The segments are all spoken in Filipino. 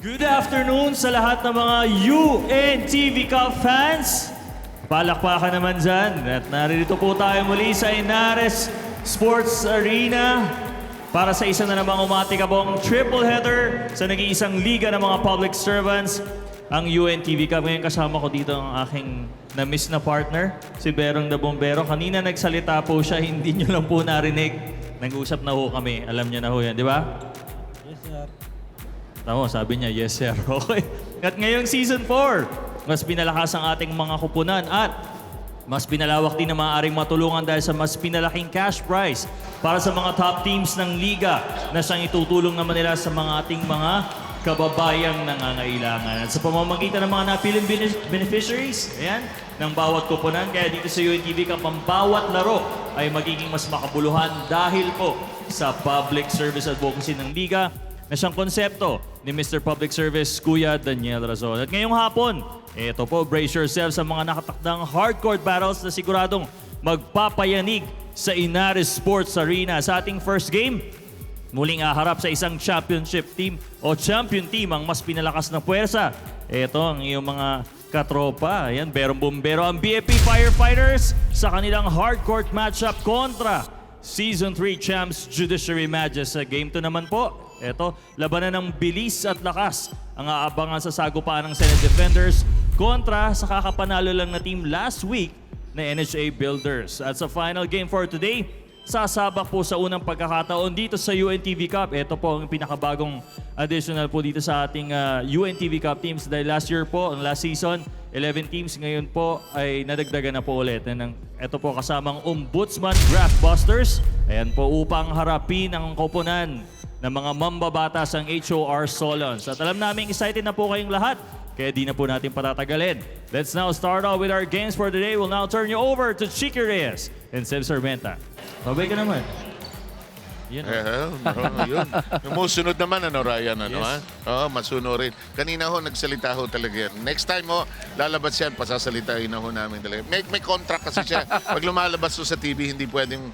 Good afternoon sa lahat ng mga UNTV Cup fans. Palakpakan naman dyan. At narito po tayo muli sa Inares Sports Arena para sa isa na namang umatikabong triple header sa nag-iisang liga ng mga public servants, ang UNTV Cup. Ngayon kasama ko dito ang aking na-miss na partner, si Berong the Bombero. Kanina nagsalita po siya, hindi nyo lang po narinig. Nag-usap na ho kami. Alam niya na ho yan, di ba? Yes, sir. Tama, sabi niya, yes sir. Okay. At ngayong season 4, mas pinalakas ang ating mga kupunan at mas pinalawak din na maaaring matulungan dahil sa mas pinalaking cash prize para sa mga top teams ng liga na siyang itutulong naman nila sa mga ating mga kababayang nangangailangan. At sa pamamagitan ng mga napiling beneficiaries, ayan, ng bawat kupunan, kaya dito sa UNTV Cup, ang bawat laro ay magiging mas makabuluhan dahil po sa public service advocacy ng liga na siyang konsepto ni Mr. Public Service Kuya Daniel Razon. At ngayong hapon, ito po, brace yourself sa mga nakatakdang hardcore battles na siguradong magpapayanig sa Inares Sports Arena. Sa ating first game, muling haharap sa isang championship team o champion team ang mas pinalakas na puwersa. Ito ang iyong mga katropa. Ayan, Berong Bombero, ang BFP Firefighters sa kanilang hardcore matchup kontra Season 3 Champs Judiciary Mages. Sa Game 2 naman po, ito, labanan ng bilis at lakas ang aabangan sa sagupaan ng Senate Defenders kontra sa kakapanalo lang na team last week na NHA Builders. At sa final game for today, sasabak po sa unang pagkakataon dito sa UNTV Cup. Ito po ang pinakabagong additional po dito sa ating UNTV Cup teams. Dahil last year po, ang last season, 11 teams. Ngayon po ay nadagdagan na po ulit. Ito po kasamang Ombudsman Draftbusters. Ayan po upang harapin ang koponan ng mga mambabatas ang HOR Solons. At alam namin excited na po kayong lahat. Kaya di na po natin patatagalin. Let's now start off with our games for today. We'll now turn you over to Chiqui Reyes and Seb Sarmenta. Mabay ka naman. Yun. Yun. Yung musunod naman, Ryan, Yes. ha? Oo, masunurin. Kanina ho, nagsalita ho talaga yan. Next time ho, lalabas yan, pasasalitain na ho namin talaga. May contract kasi siya. Pag lumalabas ho sa TV, hindi pwedeng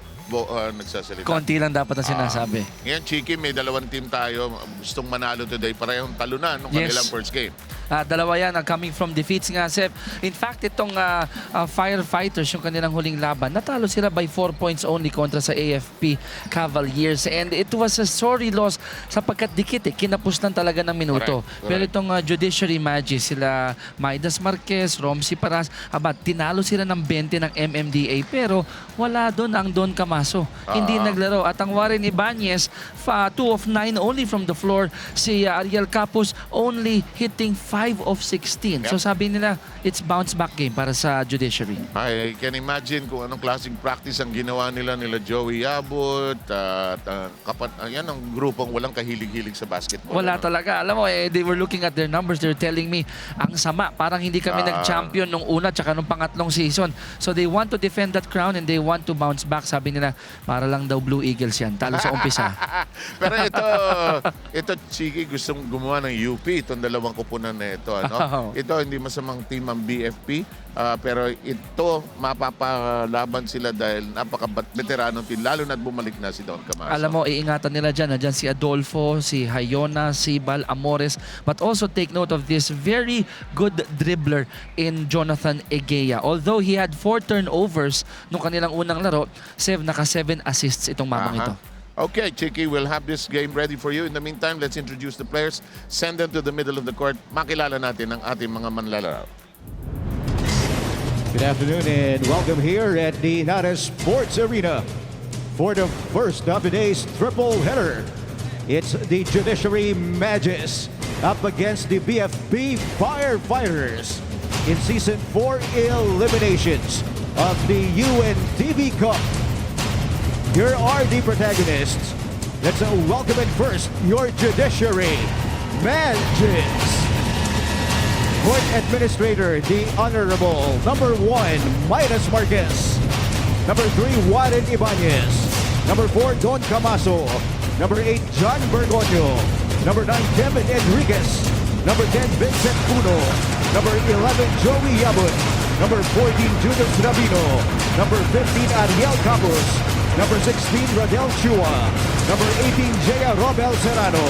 nagsasalita. Konti lang dapat na sinasabi. Ngayon, Chiki, may dalawang team tayo. Gustong manalo today. Parehong talunan nung Yes. kanilang first game. Dalawa yan ang coming from defeats nga, Seb. In fact, itong Firefighters, yung kanilang huling laban, natalo sila by 4 points only kontra sa AFP Cavaliers. And it was a sorry loss sapagkat dikit kinapustan talaga ng minuto. Correct. Pero itong Judiciary Mages, sila Maidas Marquez, Romsi Paras, tinalo sila ng 20 ng MMDA. Pero wala doon ang Don Camaso. Hindi naglaro. At ang Warren Ibanez, 2 of 9 only from the floor. Si Ariel Capus only hitting 5 of 16. So sabi nila, it's bounce back game para sa Judiciary. I can imagine kung anong klaseng practice ang ginawa nila Joey Abot at yan ang grupong walang kahilig-hilig sa basketball. Wala talaga. Alam mo, they were looking at their numbers. They're telling me, ang sama. Parang hindi kami nag-champion nung una tsaka nung pangatlong season. So they want to defend that crown and they want to bounce back. Sabi nila, para lang daw Blue Eagles yan. Talo sa umpisa. Pero ito Chiki, gustong gumawa ng UP, itong dalawang kupunan na ito. Ano? Ito, hindi masamang team ang BFP. Pero ito, mapapalaban sila dahil napaka-veteranong team, lalo na't bumalik na si Don Camaso. Alam mo, iingatan nila dyan. Dyan si Adolfo, si Hayona, Sibal, Amores. But also take note of this very good dribbler in Jonathan Egea. Although he had 4 turnovers nung kanilang unang laro, naka 7 assists itong mamang ito. Okay, Chiki, we'll have this game ready for you. In the meantime, let's introduce the players. Send them to the middle of the court. Makilala natin ang ating mga manlalaro. Good afternoon and welcome here at the Inares Sports Arena for the first of the day's triple header. It's the Judiciary Mages up against the BFP Firefighters in Season 4 eliminations of the UNTV Cup. Here are the protagonists. Let's welcome in first your Judiciary Mages. Court Administrator, the Honorable Number 1, Maidas Marquez. Number 3, Warren Ibanez. Number 4, Don Camaso. Number 8, John Bergoño. Number 9, Kevin Enriquez. Number 10, Vincent Puno. Number 11, Joey Yabut. Number 14, Judith Rabino. Number 15, Ariel Capus. Number 16, Rodel Chua. Number 18, Jaya Robel Serrano.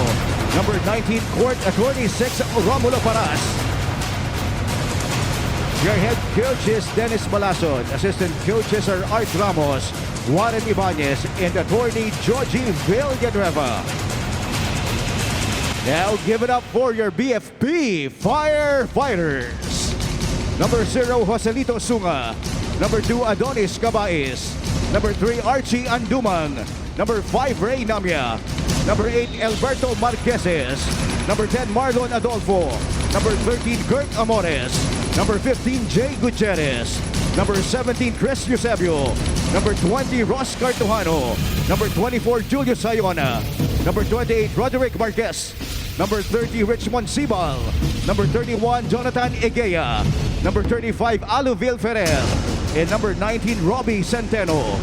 Number 19, Court Attorney 6, Romulo Paras. Your head coach is Dennis Balason. Assistant coaches are Art Ramos, Warren Ibanez, and attorney Georgie Villanueva. Now give it up for your BFP Firefighters. Number 0, Joselito Sunga. Number 2, Adonis Cabais. Number 3, Archie Anduman. Number 5, Ray Namia. Number 8, Alberto Marqueses. Number 10, Marlon Adolfo. Number 13, Kurt Amores. Number 15, Jay Gutierrez. Number 17, Chris Eusebio. Number 20, Ross Cartuhano. Number 24, Julio Sayona. Number 28, Roderick Marquez. Number 30, Richmond Sibal. Number 31, Jonathan Egea. Number 35, Aluville Ferrer. And number 19, Robbie Centeno.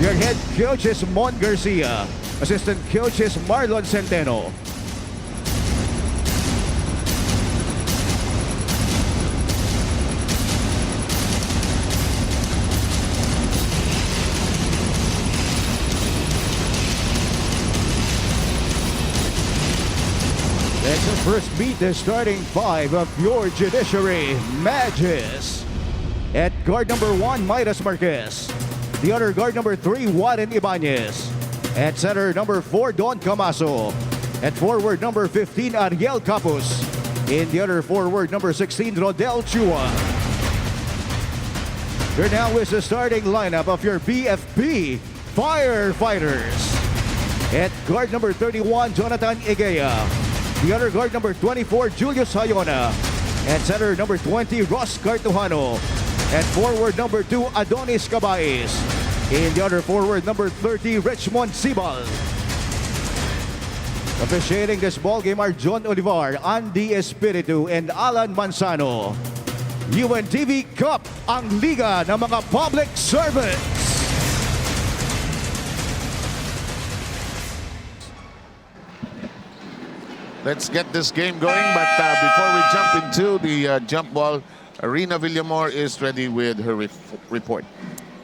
Your head coach is Mon Garcia. Assistant coach is Marlon Centeno. Let's first meet the starting five of your Judiciary Mages. At guard number 1, Midas Marquez. The other guard number 3, Warren Ibanez. At center number 4, Don Camaso. At forward number 15, Ariel Capus. In the other forward number 16, Rodel Chua. Here now is the starting lineup of your BFP Firefighters. At guard number 31, Jonathan Egea. The other guard number 24, Julius Hayona. At center number 20, Ross Cartuhano. At forward number 2, Adonis Cabais. In the other forward number 30, Richmond Sibal. Officiating this ball game are John Olivar, Andy Espiritu, and Alan Manzano. UNTV Cup, ang liga ng mga public servants. Let's get this game going, but before we jump into the jump ball, Arena Villamor is ready with her report.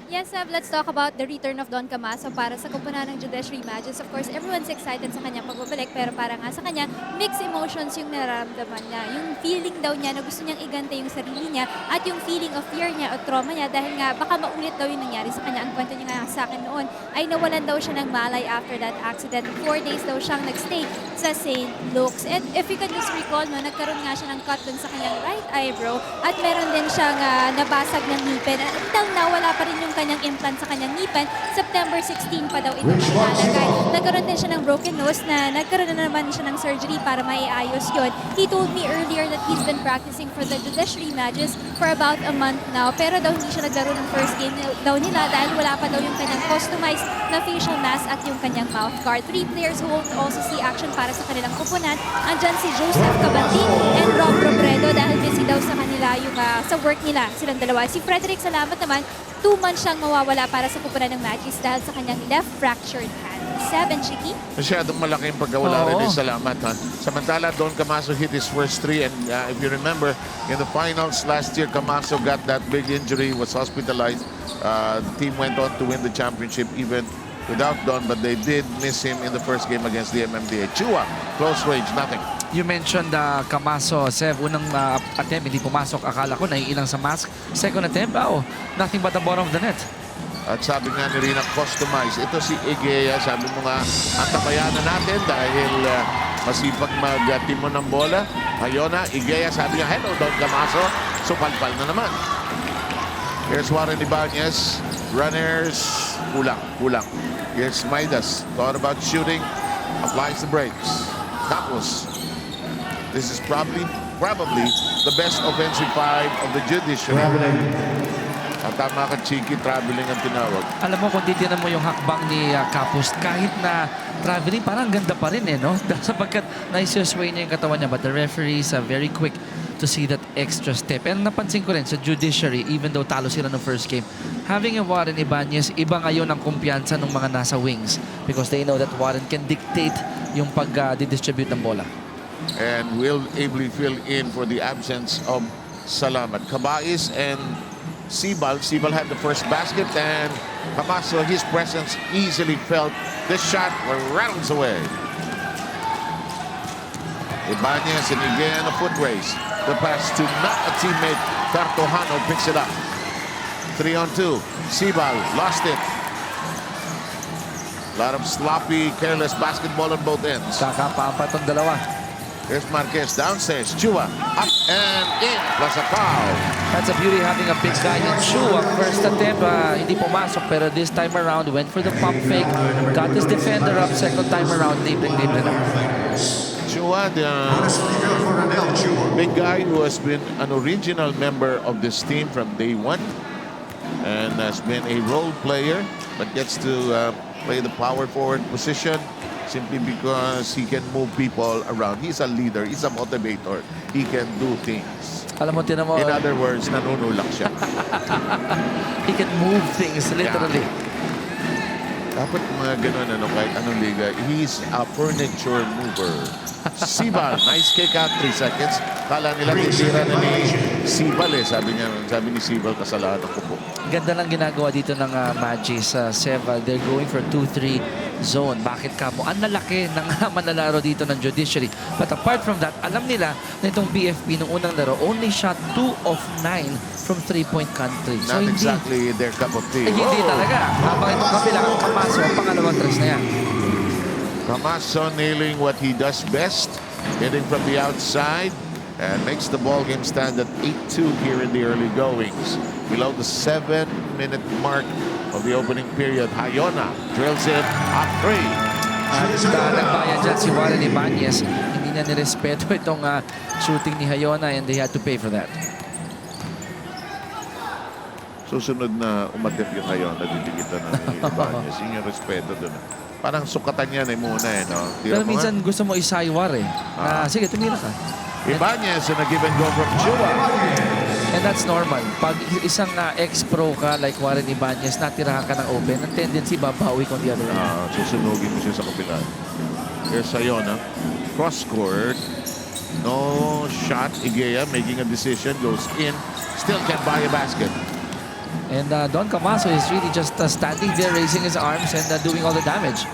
Yes, Seb, let's talk about the return of Don Camaso para sa kupunan ng Judiciary Mages. Of course, everyone's excited sa kanyang pagbabalik, pero para nga sa kanya, mixed emotions yung nararamdaman niya. Yung feeling daw niya na gusto niyang igante yung sarili niya at yung feeling of fear niya o trauma niya dahil nga baka maulit daw yung nangyari sa kanya. Ang kwento niya nga sa akin noon ay nawalan daw siya ng malay after that accident. 4 days daw siyang nagstay sa St. Luke's. And if you can just recall, no, nagkaroon nga siya ng cut dun sa kanyang right eyebrow at meron din siyang nabasag ng ngipin. At until now, wala pa rin yung kanyang implant sa kanyang ngipin. September 16 pa daw ito ilalagay. Nagkaroon din siya ng broken nose na nagkaroon na naman siya ng surgery para maiayos yun. He told me earlier that he's been practicing for the Judiciary Mages for about a month now. Pero daw hindi siya naglaro ng first game daw nila dahil wala pa daw yung kanyang customized na facial mask at yung kanyang mouth guard. 3 players who won't also see action para sa kanilang kupunan. Andyan si Joseph Cabantin and Rob Robredo dahil busy daw sa kanila yung sa work nila silang dalawa. Si Frederick Salamat naman 2 months siyang mawawala para sa kupunan ng Magis dahil sa kanyang left fractured hand. 7, Chiki? Masyadong malaking pagkawala rin ni Salamat. Ha? Samantala, Don Camaso hit his first 3 and if you remember, in the finals last year, Camaso got that big injury, was hospitalized. The team went on to win the championship even without Don, but they did miss him in the first game against the MMDA. Chua, close range, nothing. You mentioned Camaso, Sev, unang attempt, hindi pumasok. Akala ko naiilang sa mask. Second attempt, nothing but the bottom of the net. At sabi nga ni Rina, customize. Ito si Egea, sabi mo nga, ang tabayanan natin dahil masipag mag-timon ng bola. Hayona, Egea, sabi nga, hello, Don Camaso. So, palpal na naman. Here's Warren Ibanez. Runners, kulang. Here's Midas, thought about shooting, applies the brakes. Tapos, this is probably the best offensive 5 of the Judiciary. At tama ka, Chiki, traveling ang tinawag. Alam mo, kung titignan mo yung hakbang ni Capus, kahit na traveling, parang ganda pa rin no? Sapagkat naisosway niya yung katawan niya. But the referees are very quick to see that extra step. And napansin ko rin sa Judiciary, even though talo sila ng first game, having a Warren Ibanez, iba ngayon ang kumpiyansa ng mga nasa wings because they know that Warren can dictate yung pag-distribute ng bola. And will ably fill in for the absence of Salamat. Cabais and Sibal. Sibal had the first basket and Camaso, his presence easily felt. This shot rattles away. Ibanez and again a foot race. The pass to not a teammate. Cartojano picks it up. 3-on-2. Sibal lost it. A lot of sloppy, careless basketball on both ends. Kakapampa tong dalawa. Here's Marquez downstairs. Chua up and in. Plus a foul. That's a beauty having a big guy in Chua. First attempt, hindi pumasok. Pero this time around, went for the pump fake. Got his defender up. Second time around, libre na. Chua, the big guy who has been an original member of this team from day one and has been a role player but gets to play the power forward position simply because he can move people around. He's a leader. He's a motivator. He can do things. Alam mo, tinan mo, In other words, nanunulak siya. he can move things, literally. Dapat mga ganun, kahit anong liga. He's a furniture mover. Sibal, nice kick out, 3 seconds. Kala nila titira na ni Sibal eh. Sabi ni Sibal, kasalanan ko po. Ganda lang ginagawa dito ng Magis sa Seva. They're going for 2-3 zone. Bakit ka mo? Ang lalaki ng manlalaro dito ng Judiciary. But apart from that, alam nila na itong BFP nung unang laro only shot 2 of 9 from 3-point country. So Not hindi, exactly their cup of tea. hindi Oh! talaga. Habang itong kapila ang Kamaso, ang pangalawang tres na yan. Camaso nailing what he does best, hitting from the outside, and makes the ball game stand at 8-2 here in the early goings. Below the 7-minute mark of the opening period, Hayona drills it up 3. At nagbayan dyan si Warren Ibanez. Hindi niya nirespeto itong shooting ni Hayona and they had to pay for that. Susunod na umatip yung Hayona, didikitan na ni Ibanez. Yun yung respeto dun. Parang sukatan yan muna no? Pero minsan gusto mo isaywar eh. Sige, tumira ka. Ibanez and a give and go from Chua. And that's normal. Pag isang ex-pro ka like Warren Ibanez, natirahan ka ng open, ang tendency babawi kung the other way. Susunugin mo siya sa kapila. Here's Sayona. Cross-court. No shot. Igea making a decision. Goes in. Still can't buy a basket. And Don Camaso is really just standing there, raising his arms and doing all the damage.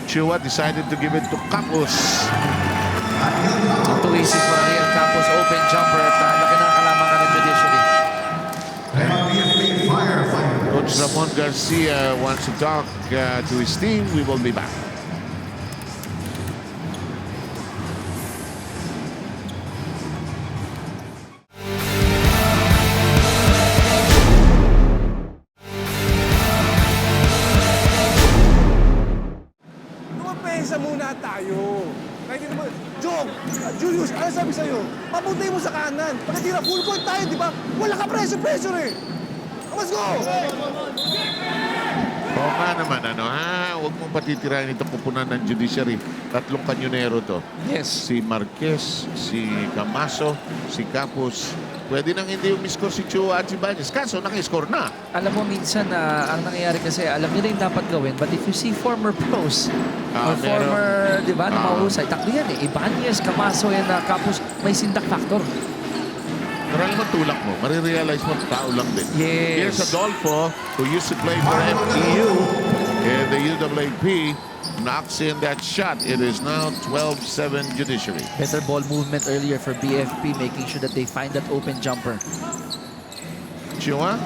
Chua decided to give it to Capus. Too easy for Ariel Campos, open jumper at laki ng kalamangan ng Judiciary. Coach Ramon Garcia wants to talk to his team. We will be back. Umapesa muna tayo. Kahit hindi naman, Jong, Julius, ano sabi sa'yo? Papuntay mo sa kanan. Pagkatira, full court tayo, di ba? Wala ka pressure eh. Let's go! Oo nga naman, huwag mong patitirahin itong kupunan ng judiciary. Tatlong kanyonero to. Yes. Si Marquez, si Camaso, si Capus. Pwede nang hindi umiscore si Chua at si Ibanez. Kaso, naka-score na. Alam mo, minsan ang nangyayari kasi, alam nila yung dapat gawin. But if you see former pros, or meron. former, di ba, na mahusay, takbo yan eh. Ibanez, Camaso, and Campos, may sindak factor. Pero alam mo, tulak mo. Marirealize mo, tao lang din. Yes. Here's Adolfo, who used to play for FEU in the UAAP. Knocks in that shot. It is now 12-7 Judiciary. Better ball movement earlier for BFP, making sure that they find that open jumper. Chua,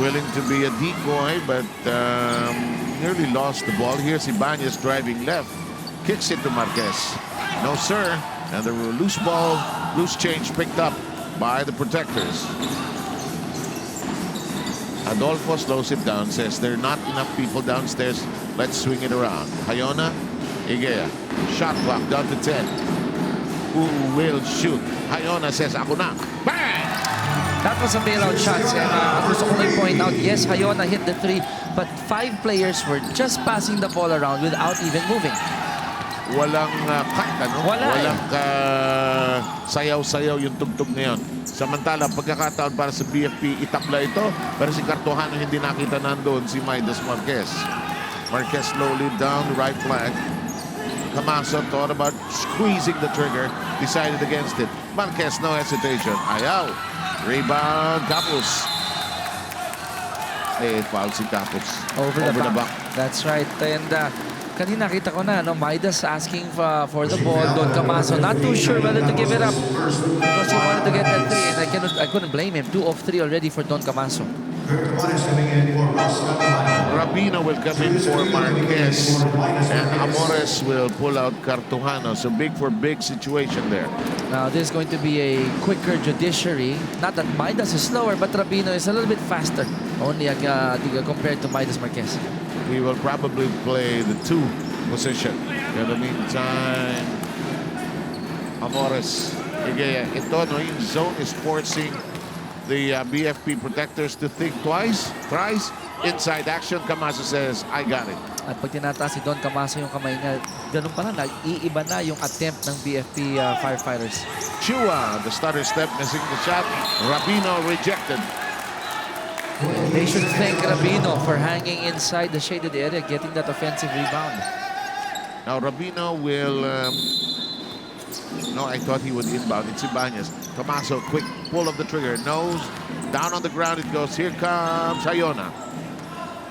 willing to be a decoy, but nearly lost the ball. Here's Ibanez driving left. Kicks it to Marquez. No, sir. And the loose ball, loose change picked up by the protectors. Adolfo slows it down, says there are not enough people downstairs. Let's swing it around. Hayona, Igea. Shot clock down to 10. Who will shoot? Hayona says, ako na. Bang! That was a bailout shot. And gusto ko lang point out, yes, Hayona hit the 3, but 5 players were just passing the ball around without even moving. Walang cut, Wala eh. Walang sayaw-sayaw yung tugtog ngayon. Samantala, pagkakataon para sa BFP, itabla ito. Pero si Cartojano hindi nakita nandun si Midas Marquez. Marquez slowly down the right flank. Camaso thought about squeezing the trigger. Decided against it. Marquez, no hesitation. Ayaw. Rebound, Capus. Foul si Capus. Over the back. That's right. And Kanina kita ko na, no, Midas asking for the ball. Don Camaso not too sure whether to give it up because he wanted to get that 3, and I couldn't blame him. 2 of 3 already for Don Camaso. Rabino will come in for Marquez, and Amores will pull out Cartujano. So big for big situation there. Now this is going to be a quicker judiciary. Not that Midas is slower, but Rabino is a little bit faster. Only compared to Midas Marquez. He will probably play the 2 position. In the meantime, Amores. Igea, ito, no, yung zone is forcing the BFP protectors to think twice, thrice. Inside action, Camaso says, I got it. At pag tinataas si Don Camaso yung kamay niya, ganun pa na, iiba na yung attempt ng BFP firefighters. Chua, the stutter step, missing the shot. Rabino rejected. They should thank Rabino for hanging inside the shaded area, getting that offensive rebound. Now Rabino will... no, I thought he would inbound. It's Ibanez. Camaso, quick pull of the trigger. Nose, down on the ground it goes. Here comes Hayona.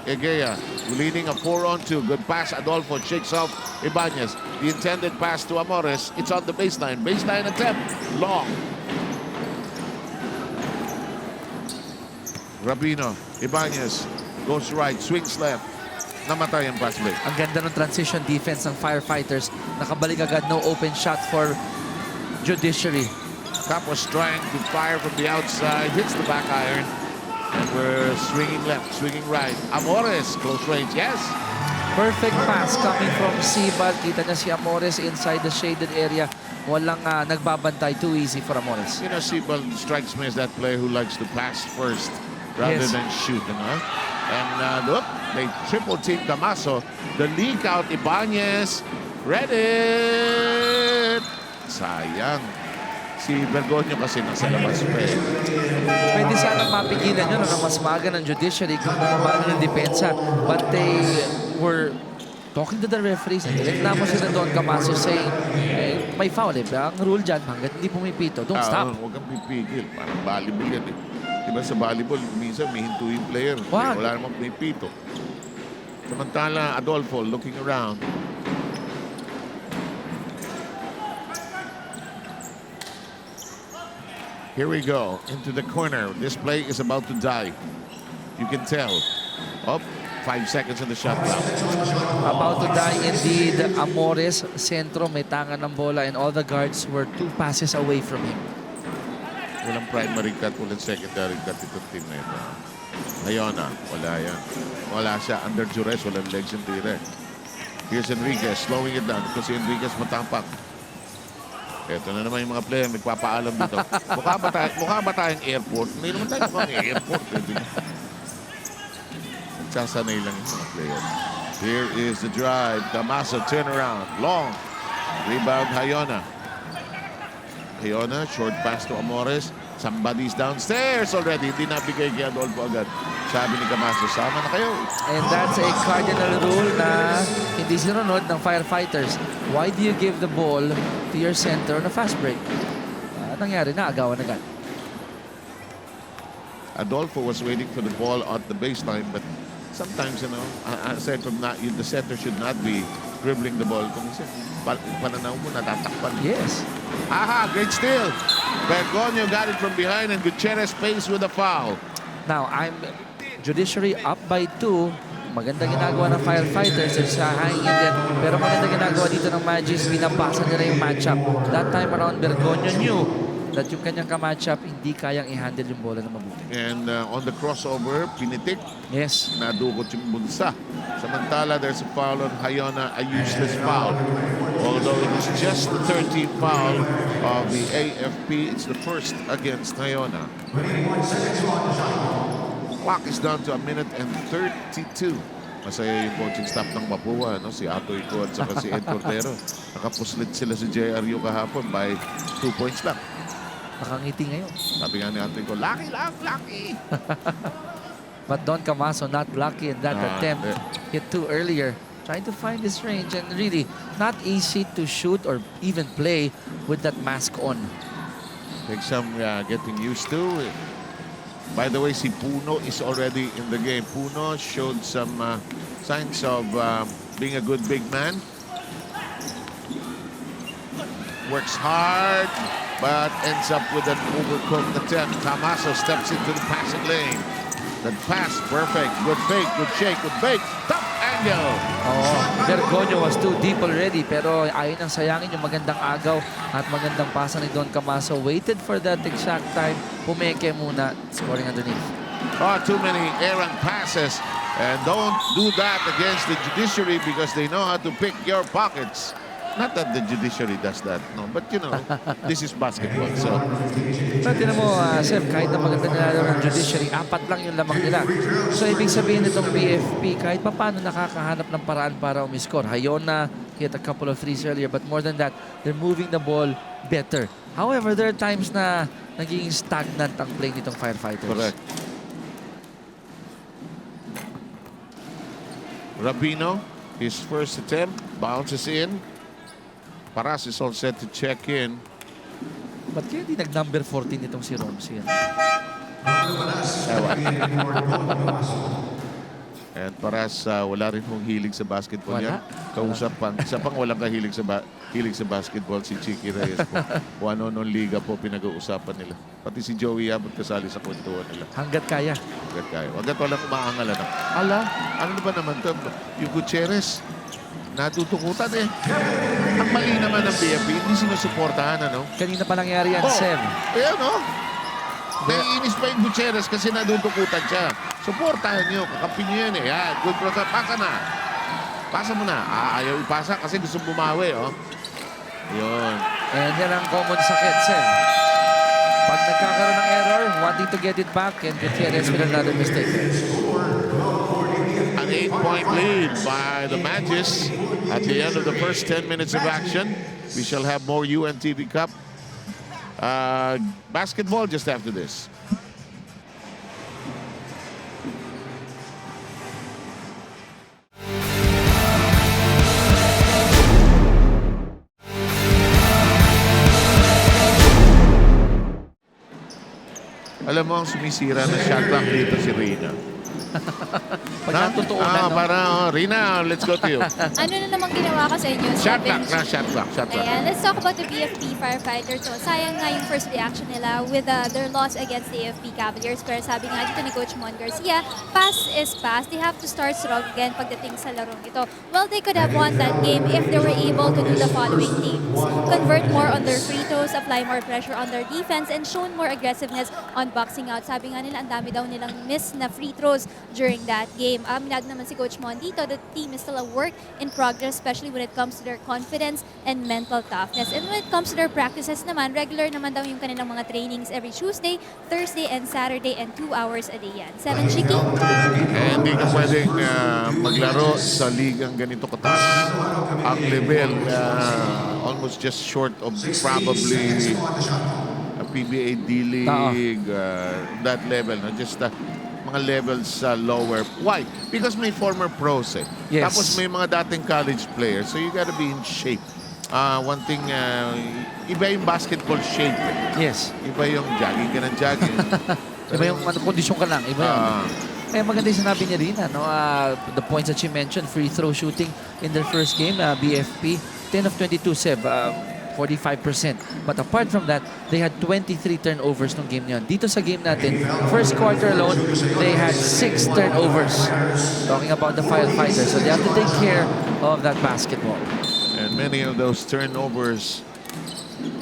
Egea leading a 4-on-2. Good pass. Adolfo shakes off Ibanez. The intended pass to Amores. It's on the baseline. Baseline attempt. Long. Rabino. Ibanez goes right. Swings left. Namatay ang pass break. Ang ganda ng transition defense ng firefighters. Nakabalik agad, no open shot for judiciary. Cap was trying to fire from the outside. Hits the back iron. And we're swinging left, swinging right. Amores, close range, yes. Perfect pass coming from Sibal. Kita niya si Amores inside the shaded area. Walang nagbabantay. Too easy for Amores. You know, Sibal strikes me as that player who likes to pass first rather Yes. than shoot, you know? And look, they triple team Camaso. The leak out, Ibanez. Read it! Sayang. Si Bergoño kasi nasa labas pa eh. Pwede sanang mapigilan yun ng mas maaga ng judiciary kung bumaba ng depensa. But they were talking to the referees. Reklamo sila Don Camaso saying, may foul eh. Ang rule dyan, hanggat hindi pumipito, don't stop. Huwag kang pipigil. Parang volleyball yan eh. Diba sa volleyball, minsan may hinto yung player. Wag. Wala namang pumipito. Samantala, Adolfo looking around. Here we go, into the corner. This play is about to die. You can tell. Up, 5 seconds on the shot clock. About to die indeed. Amores, sentro, may tangan ng bola, and all the guards were 2 passes away from him. Walang primary cut, walang secondary cut itong team na ito. Hayona, wala yan. Wala siya. Under duress, walang legs and direct. Here's Enriquez, slowing it down kasi Enriquez matampak. Ito na naman yung mga player, nagpapaalam dito. Mukha ba tayong airport? Hindi naman tayo mukhang airport. Nagsasanay lang yung mga player. Here is the drive. Camaso, turnaround. Long. Rebound, Hayona. Hayona, short pass to Amores. Somebody's downstairs already. Hindi nabigay kay Adolfo agad. Sabi ni Camaso, sama na kayo. And that's a cardinal rule na hindi sinunod ng firefighters. Why do you give the ball to your center on a fast break? Nangyari na, agawan agad. Adolfo was waiting for the ball at the baseline, but sometimes, you know, aside from that, the center should not be dribbling the ball. Kung isa, pananaw mo, natatakpan. Yes. Aha, great steal. Bergoño got it from behind and Gutierrez pays with a foul. Now, judiciary up by 2. Maganda ginagawa ng firefighters. There's a hanging in there. Pero maganda ginagawa dito ng Magis. Binabasa nila yung matchup. That time around, Bergoño knew that yung kanyang ka-matchup hindi kayang i-handle yung bola na mabuti. And on the crossover, pinitik, Yes. nadukot yung bulsa. Samantala, there's a foul on Hayona, a useless foul. Although it is just the 13th foul of the AFP, it's the first against Hayona. Clock is down to 1:32. Masaya yung coaching staff ng Mapua, no? Si Atoy Ko at saka si Ed Cordero. Nakapuslit sila si JRU kahapon by 2 points lang. Nakangiti ngayon. Sabi nga ni Atoy Ko, lucky lang, lucky! But Don Camaso not lucky in that attempt. Hit 2 earlier. Trying to find his range and really not easy to shoot or even play with that mask on. Take some getting used to. By the way, si Puno is already in the game. Puno showed some signs of being a good big man. Works hard, but ends up with an overcooked attempt. Camacho steps into the passing lane. The pass, perfect. Good fake, good shake, good bake. Top angle. Bergoño was too deep already pero ayaw nang sayangin yung magandang agaw at magandang pasa ni Don Camaso. Waited for that exact time. Pumeke muna, scoring underneath. Oh, too many errant passes. And don't do that against the judiciary because they know how to pick your pockets. Not that the judiciary does that, no. But you know, this is basketball, so. Pero tinan mo, Seb, kahit na maganda na ng judiciary, 4 lang yung lamang nila. So, ibig sabihin nitong BFP, kahit pa paano nakakahanap ng paraan para umiscore. Hayona hit a couple of threes earlier, but more than that, they're moving the ball better. However, there are times na naging stagnant ang play nitong Firefighters. Correct. Rabino, his first attempt, bounces in. Paras is all set to check in. Ba't kaya hindi nag-number 14 itong si Romsey? And Paras, wala rin pong hilig sa basketball yan. Wala. Kausap pang, isa pang walang kahilig hilig sa basketball, si Chicky Reyes po. Kung ano nung liga po pinag-uusapan nila. Pati si Joey Abbott kasali sa kwentuhan nila. Hanggat kaya. Hanggat kaya. Hanggat walang umaangal na. Ala, Ano ba naman to? Yung Gutierrez, natutukutan eh. Ang mali naman ng BFP, hindi sinusuportahan, ano? kanina pa nangyari yan, Oh, Seb. ayan o. Naiinis pa yung Gutierrez kasi natutukutan siya. Suportahan nyo, kakampi nyo yan eh. Yan, good brother, pasa na. Pasa mo na. Ayaw ipasa kasi gusto bumawi, oh. Yun. And yan ang common sakit, Seb. Pag nagkakaroon ng error, wanting to get it back, and Gutierrez with another mistake. An 8-point lead by the Magis at the end of the first 10 minutes of action. We shall have more UNTV Cup basketball just after this. Alam mo, ang sumisira na shot clock dito si Rina. Pag natutuunan, no? Rina, let's go to you. Ano na namang ginawa ko sa inyo? Shot Seven- clock, shot clock. Ayan, let's talk about the BFP Firefighters. So, sayang nga yung first reaction nila with their loss against the AFP Cavaliers. Pero sabi nga dito ni Coach Mon Garcia, pass is pass. They have to start strong again pagdating sa larong ito. Well, they could have won that game if they were able to do the following things. Convert more on their free throws, apply more pressure on their defense, and shown more aggressiveness on boxing out. Sabi nga nila, ang dami daw nilang miss na free throws during that game. Minag naman si Coach Mon dito, the team is still a work in progress, especially when it comes to their confidence and mental toughness. And when it comes to their practices naman, regular naman daw yung kanilang mga trainings every Tuesday, Thursday, and Saturday, and 2 hours a day yan. 7, Shiki? Eh, hindi ka pwedeng maglaro sa ligang ganito kataas. Ang level, almost just short of probably a PBA D-League, that level. No? Just mga levels lower. Why? Because may former pros eh. Yes. Tapos may mga dating college players. So you gotta be in shape. One thing, iba yung basketball shape. Eh. Yes. Iba yung jogging ka ng jogging. Iba yung kondisyon ka lang. Iba yun. Kaya maganda yung sinabi niya rin, no? The points that she mentioned, free throw shooting in their first game, BFP, 10 of 22, Seb, 45%. But apart from that, they had 23 turnovers nung game niyon. Dito sa game natin, first quarter alone, they had 6 turnovers. Talking about the Firefighters. So they have to take care of that basketball. And many of those turnovers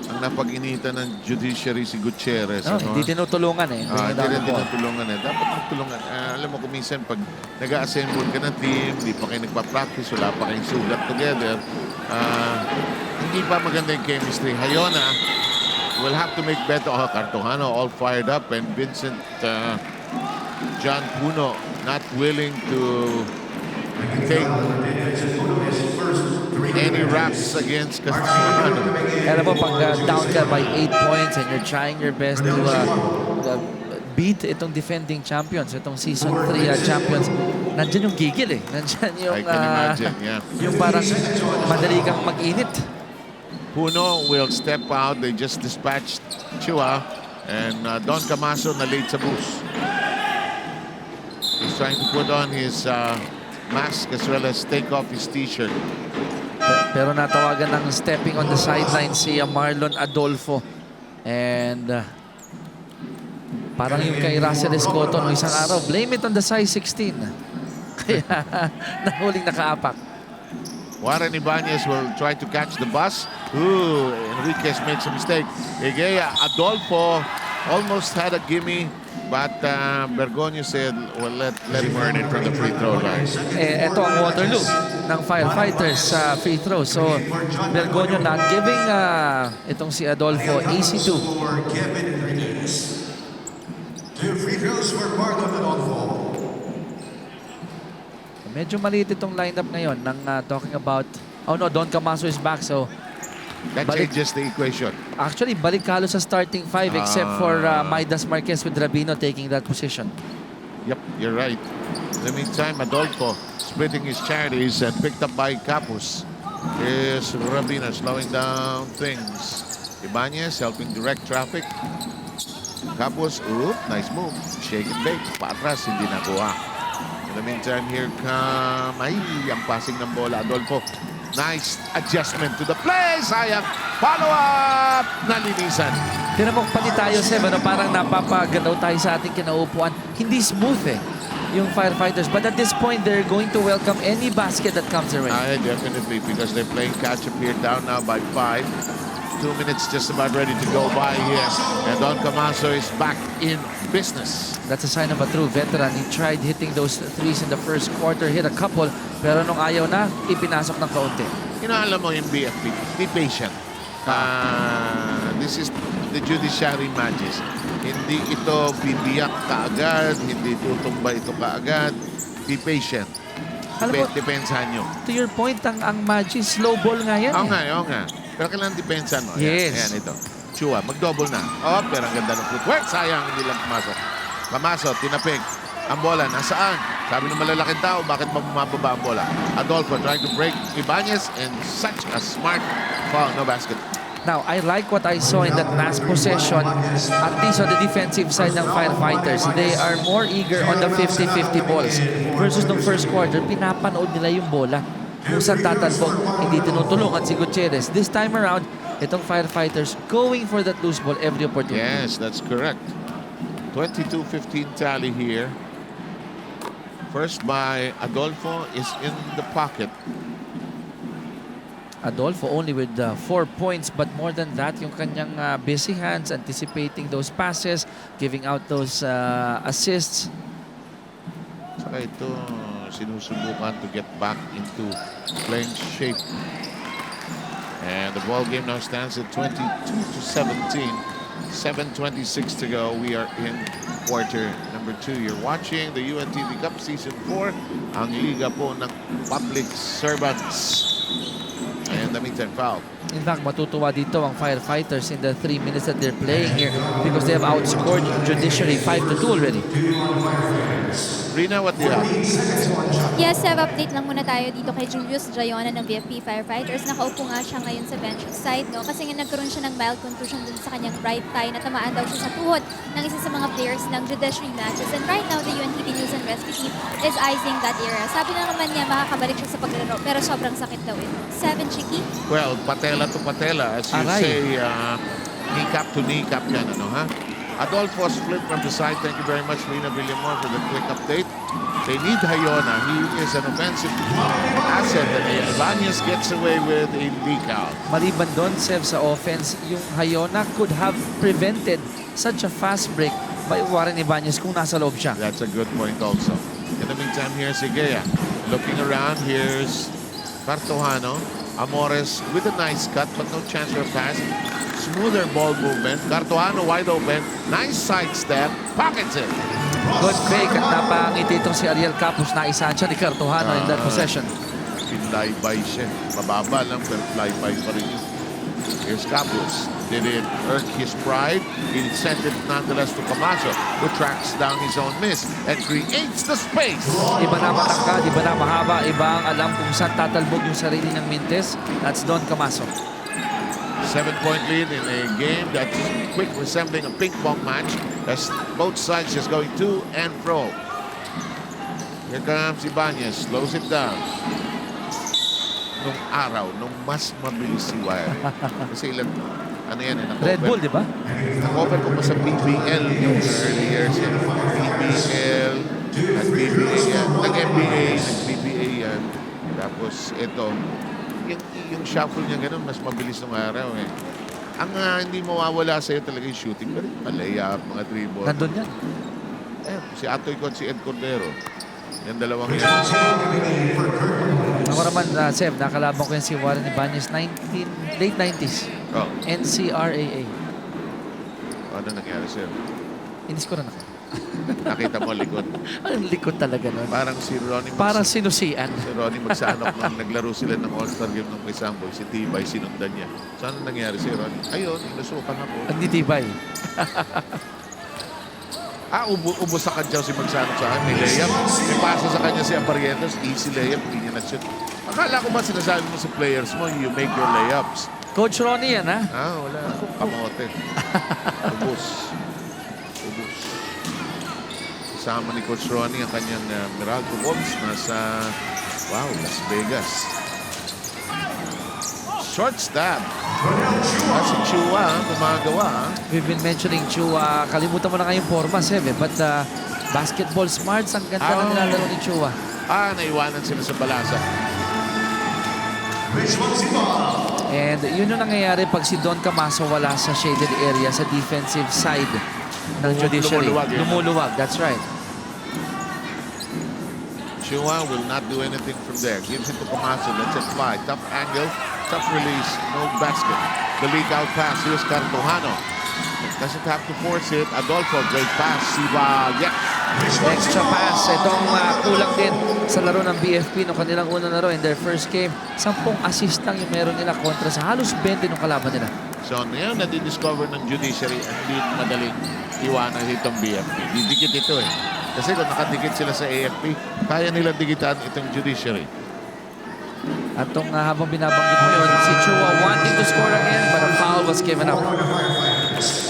ang napag-initan ng judiciary si Gutierrez. No, hindi tinutulungan eh. Hindi rin tinutulungan eh. Dapat magtulungan. Alam mo, kuminsan pag nag-assemble ka ng team, hindi pa kayo nagpa-practice, wala pa kayong sulat together, hindi pa maganda yung chemistry. Hayona will have to make better. Cartojano all fired up, and Vincent John Puno not willing to take any raps against Castellano. Alam mo, pag down ka by 8 points and you're trying your best to beat itong defending champions, itong season 3 champions, nandyan yung gigil eh. Nandyan yung, I can imagine, yeah. yung parang madali kang mag-init. Puno will step out. They just dispatched Chua, and Don Camaso na late sa boost. He's trying to put on his mask as well as take off his t-shirt. Pero natawagan ng stepping on the sideline si Marlon Adolfo. And parang yung kay Russell Escoto no isang araw, blame it on the size 16. Kaya nahuling nakaapak. Warren Ibanez will try to catch the bus. Ooh, Enriquez makes a mistake. Egea Adolfo almost had a gimme, but Bergoño said, well, let him earn it from the free throw line. Ito ang Waterloo ng Firefighters sa free throw. So, Bergoño not giving itong si Adolfo AC2. Two free throws for Marlon Adolfo. Medyo maliit itong lineup ngayon ng talking about, oh no, Don Camaso is back. So, That balik, changes the equation. actually, balik halos sa starting five except for Maidas Marquez with Rabino taking that position. Yep, you're right. In the meantime, Adolfo splitting his charities and picked up by Capus. Here's Rabina slowing down things. Ibanez helping direct traffic. Capus, oop, nice move. Shake and bake. Patras, hindi nakuha. In the meantime, here come, ang passing ng bola, Adolfo. Nice adjustment to the play. Sayang. Follow-up. Nalinisan. Tinan mo, pati tayo, Seb, ano, parang napapagalaw tayo sa ating kinaupuan. Hindi smooth yung Firefighters. But at this point, they're going to welcome any basket that comes their way. Definitely, because they're playing catch-up here, down now by 5. 2 minutes just about ready to go by here. And Don Camaso is back in business. That's a sign of a true veteran. He tried hitting those threes in the first quarter, hit a couple, pero nung ayaw na, ipinasok ng kaunti. Alam mo yung BFP, be patient. This is the judiciary matches. Hindi ito bibiyak kaagad, hindi tutumba ito kaagad. Be patient. Alam mo, Depensahan nyo. to your point, ang Maggi, slow ball nga yan. Oo nga. Pero kailangan depensahan mo. Yes. Ayan ito. Chua, mag-double na. Oh, pero ang ganda ng footwork. Sayang, hindi lang pumasok. Camaso, tinapik. Ang bola, nasaan? Sabi ng malalaking tao, bakit bumababa ang bola? Adolfo trying to break Ibanez and such a smart foul. No basket. Now, I like what I saw in that last possession, at least on the defensive side ng Firefighters. They are more eager on the 50-50 balls. Versus nung first quarter, pinapanood nila yung bola. Kung saan tatalbog, hindi tinutulungan si Gutierrez. This time around, itong Firefighters going for that loose ball every opportunity. Yes, that's correct. 22-15 tally here. First by Adolfo is in the pocket. Adolfo only with 4 points, but more than that, yung kanyang busy hands, anticipating those passes, giving out those assists. Saka ito, sinusubukan to get back into playing shape. And the ball game now stands at 22-17. 7:26 to go. We are in quarter number 2. You're watching the UNTV Cup Season 4, ang liga po ng public servants. And the meantime, foul. In fact, matutuwa dito ang Firefighters in the 3 minutes that they're playing here because they have outscored Judiciary 5-2 already. Rina, what do you have? Yes, Seb, update lang muna tayo dito kay Julius Jayona ng BFP Firefighters. Nakaupo nga siya ngayon sa bench side, no? Kasi nga nagkaroon siya ng mild contusion dun sa kanyang right thigh. Natamaan daw siya sa tuhod ng isa sa mga players ng Judiciary matches. And right now, the UNTV News and Rescue team is icing that area. Sabi na naman niya, makakabalik siya sa paglalaro, pero sobrang sakit daw ito. 7, Chicky? Well, patella to patella. As you Aray. say, kneecap to kneecap yan, ano, ha? Adolfo split from the side. Thank you very much, Rina Villamor, for the quick update. They need Hayona. He is an offensive asset, and Ibanez gets away with a leak out. Maliban doon, Sev, sa offense, yung Hayona could have prevented such a fast break by Warren Ibanez kung nasa loob siya. That's a good point also. In the meantime, here's Igea. Looking around, here's Cartojano. Amores with a nice cut, but no chance for a pass. Smoother ball movement. Cartojano wide open. Nice sidestep. Pockets it. Good fake at napangiti itong si Ariel Capus na isahan siya ni Cartojano in that possession. Fly-by siya. Mababa lang, pero fly-by pa rin yun. Here's Capus. Did it hurt his pride? He sent it nonetheless to Camacho, who tracks down his own miss and creates the space. Iba na matangkad, iba na mahaba, iba ang alam kung saan tatalbog yung sarili ng Mintes. That's Don Camaso. 7-point lead in a game that's quick resembling a ping pong match as both sides just going to and fro. Here comes Ibanez. Slows it down. Nung araw, nung mas mabilis si Wire. Kasi ilan, ano yan, Red Bull, di ba? Na-cover ko pa sa BBL yung early years. BBL, nag-BBA yan. Nag-MBA, nag-BBA yan. Tapos ito, yung shuffle niya ganun, mas mabilis nung araw eh. Ang hindi mawawala sa'yo talaga yung shooting. Pero yung layup, mga dribble. Nandun yan. Si Atoy ko at si Ed Cordero. Yung dalawang yan. Ako naman, Seb, nakalaban ko yan si Warren Ibanez, late 90s. Oh, NCRAA. ano nangyari sa'yo? Inis ko rin ako. Nakita mo likod. Ang likod talaga nun. Parang si Ronnie Parang sinusian. Si Ronnie Magsanok nung naglaro sila ng All-Star Game ng Quezamboy, si Tibay sinundan niya. So ano nangyari si Ronnie? Ayun, inusukan ako. Hindi tibay. Ubos sa kanya si Magsanok sa akin. May layup. May pasa sa kanya si Aparientos. Easy layup. Hindi niya na-shoot. Akala ko ba sinasabi mo sa players mo, you make your layups. Coach Ronnie yan, ha? Wala. Kamote. Ubos. Ubos. Kasama ni Coach Ronnie ang kanyang Meralco Wolves nasa, Las Vegas. Short stab. Si Chua, gumagawa. We've been mentioning Chua. Kalimutan mo na nga yung forma, Seb. But basketball smarts, ang ganda na nilalaro ni Chua. Naiwanan sila sa balasa. And yun yung nangyayari pag si Don Camaso wala sa shaded area sa defensive side ng judiciary. Lumuluwag yun. Lumuluwag, that's right. Chua will not do anything from there. Gives it to Camaso. Let's it fly. Tough angle. Tough release. No basket. The leak out pass. Here's Cartojano. Doesn't have to force it. Adolfo, great pass. Siba, Extra pass. Itong kulang din sa laro ng BFP no kanilang unang laro in their first game. 10 assist lang yung meron nila kontra sa halos 20 ng kalaban nila. So ngayon, nadidiscover ng judiciary at hindi madaling iwanan itong BFP. Didikit ito eh. Kasi kung nakadikit sila sa AFP, kaya nila dikitan itong judiciary. At itong habang binabanggit mo yun, si Chua wanting to score again but a foul was given up.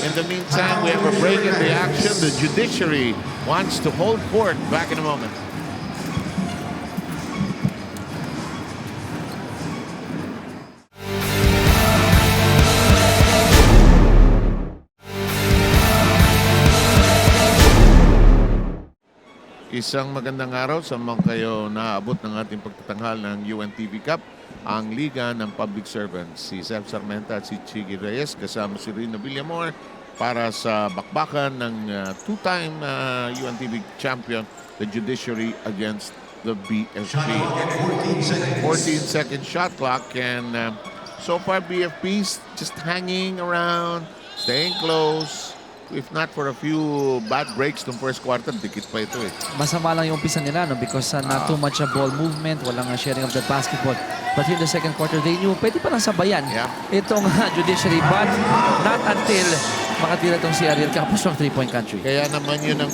In the meantime, we have a break in the action. The judiciary wants to hold court. Back in a moment. Isang magandang araw sa mga kayo naabot ng ating pagtatanghal ng UNTV Cup, ang Liga ng Public Servants. Si Seth Sarmenta at si Chigi Reyes kasama si Rino Villamor para sa bakbakan ng two-time UNTV champion, the judiciary against the BFP. 14-second shot clock and so far BFP's just hanging around, staying close. If not for a few bad breaks ng first quarter, dikit pa ito eh. Masama lang yung umpisa nila no because not too much ball movement, walang sharing of the basketball. But in the second quarter, they knew pwede pa lang sabayan itong judiciary but not until makatira itong si Ariel Capos from 3-point country. Kaya naman yun ang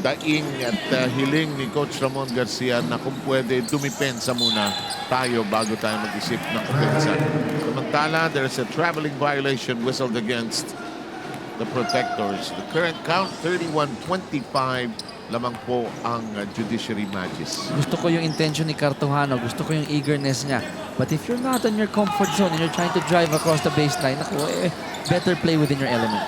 daing at hiling ni Coach Ramon Garcia na kung pwede dumipensa muna tayo bago tayo mag-isip ng offensa. Samantala, there's a traveling violation whistled against the Protectors. The current count, 31-25 lamang po ang judiciary matches. Gusto ko yung intention ni Cartojano. Gusto ko yung eagerness niya. But if you're not in your comfort zone and you're trying to drive across the baseline, better play within your element.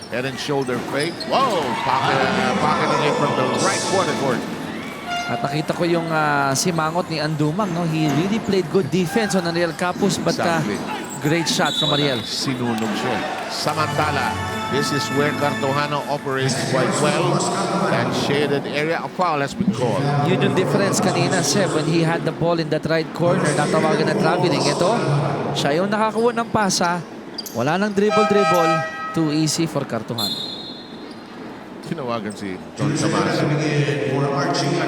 Head and shoulder fake. Whoa! Pocketing it from the right corner court. At nakita ko yung simangot ni Andumang. No? He really played good defense on Ariel Capos but Exactly. great shot from Ariel. Sinunog siya. Samantala, this is where Cartojano operates quite well. That shaded area, a foul has been called. Yun yung difference kanina, Seb, when he had the ball in that right corner, natawagan na traveling. Ito, siya yung nakakuha ng pasa. Wala nang dribble. Too easy for Cartojano. Tinawagan si Don Camaso.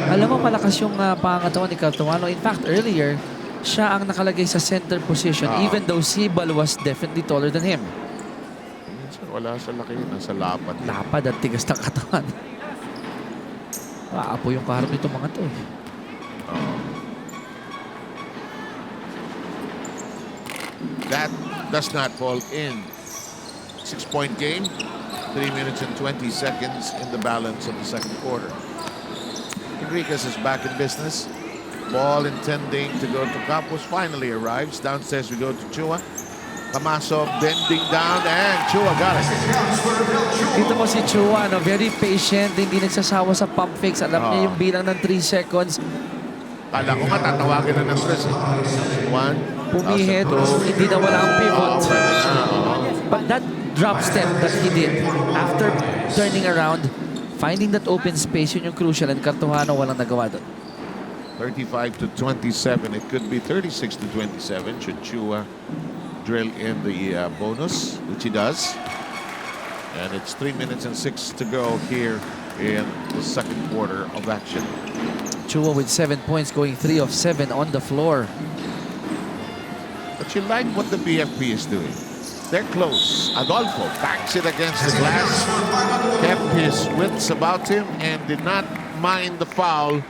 Alam mo, malakas yung pangatawan ni Cartojano. In fact, earlier, siya ang nakalagay sa center position even though Sibal was definitely taller than him. Wala sa laki, nasa lapad. Lapad at tigas ng katawan. Apo yung kaharap nito mga to eh. That does not fall in. 6-point game. 3 minutes and 20 seconds in the balance of the second quarter. Enriquez is back in business. Ball intending to go to Campos finally arrives. Downstairs we go to Chua. Camaso bending down and Chua got it. Dito mo si Chua, no, very patient, hindi nagsasawa sa pump fakes. Alam niya yung bilang ng 3 seconds. Kala ko nga tatawagin na ng stress. 1, Pumihit, hindi na wala ang pivot. But that drop step that he did after turning around, finding that open space, yun yung crucial, and Cartuhano walang nagawa doon. 35 to 27. It could be 36 to 27 should Chua drill in the bonus, which he does. And it's 3 minutes and 6 to go here in the second quarter of action. Chua with 7 points, going 3 of 7 on the floor. But you like what the BFP is doing. They're close. Adolfo backs it against the glass, kept his wits about him, and did not mind the foul.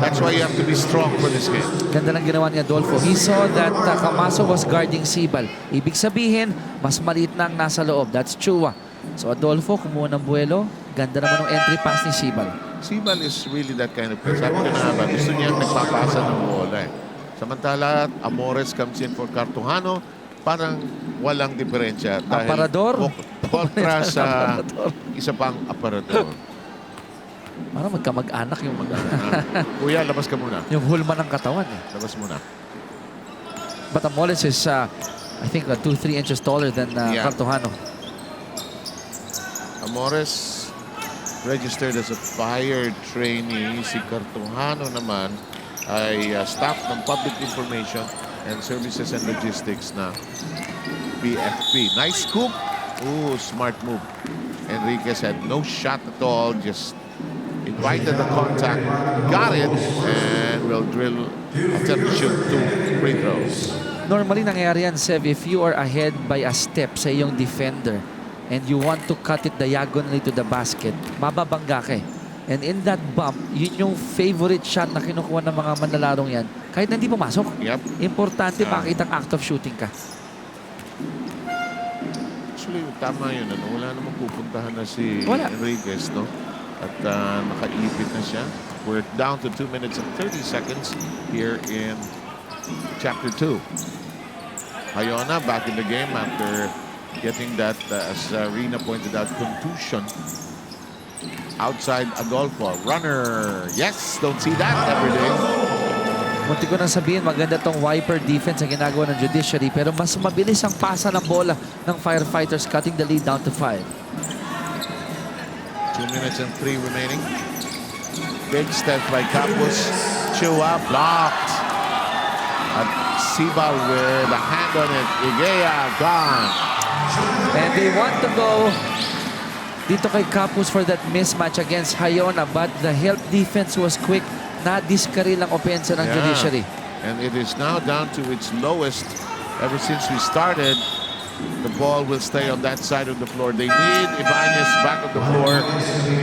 That's why you have to be strong for this game. Ganda lang ginawa ni Adolfo. He saw that Camaso was guarding Sibal. Ibig sabihin, mas maliit na ang nasa loob. That's Chua. So Adolfo, kumuha ng buwelo. Ganda naman ng entry pass ni Sibal. Sibal is really that kind of player. Sabi ko na ba, gusto niya nagpapasa ng bola eh. Samantala, Amores comes in for Cartuhano. Parang walang diferensya. Dahil Aparador? kontra sa isa pang aparador. Parang magkamag-anak yung mga... Kuya, labas ka muna. yung hulma ng katawan. Eh. Labas muna. But Amoles is, I think, 2-3 inches taller than Yeah. Cartuhano. Amores registered as a fire trainee. Si Cartuhano naman ay staff ng Public Information and Services and Logistics na PFP. Nice scoop. Ooh, smart move. Enriquez had no shot at all. Just invited the contact, got it, and will drill attempt to shoot 2 free throws. Normally, nangyayari yan, Sev, if you are ahead by a step sa iyong defender and you want to cut it diagonally to the basket, mababangga ka eh. And in that bump, yun yung favorite shot na kinukuha ng mga manlalarong yan. Kahit na hindi pumasok, Yep. importante makita ang act of shooting ka. Actually, tama yun. Ano? Wala namang pupuntahan na si Wala. Enriquez, no? At nakaipit na siya. We're down to 2 minutes and 30 seconds here in Chapter 2. Hayona back in the game after getting that, as Rina pointed out, contusion. Outside Adolfo. Runner. Yes, don't see that every day. Munti ko nang sabihin, maganda tong wiper defense ang ginagawa ng Judiciary, pero mas mabilis ang pasa ng bola ng Firefighters, cutting the lead down to 5. 2 minutes and 3 remaining. Big step by Campos. Chua blocked. And Sibal with a hand on it. Igea gone. And they want to go dito kay Campos for that mismatch against Hayona, but the help defense was quick. Na-discarry lang opensa ng Judiciary. And it is now down to its lowest ever since we started. The ball will stay on that side of the floor. They need Ibanez back on the floor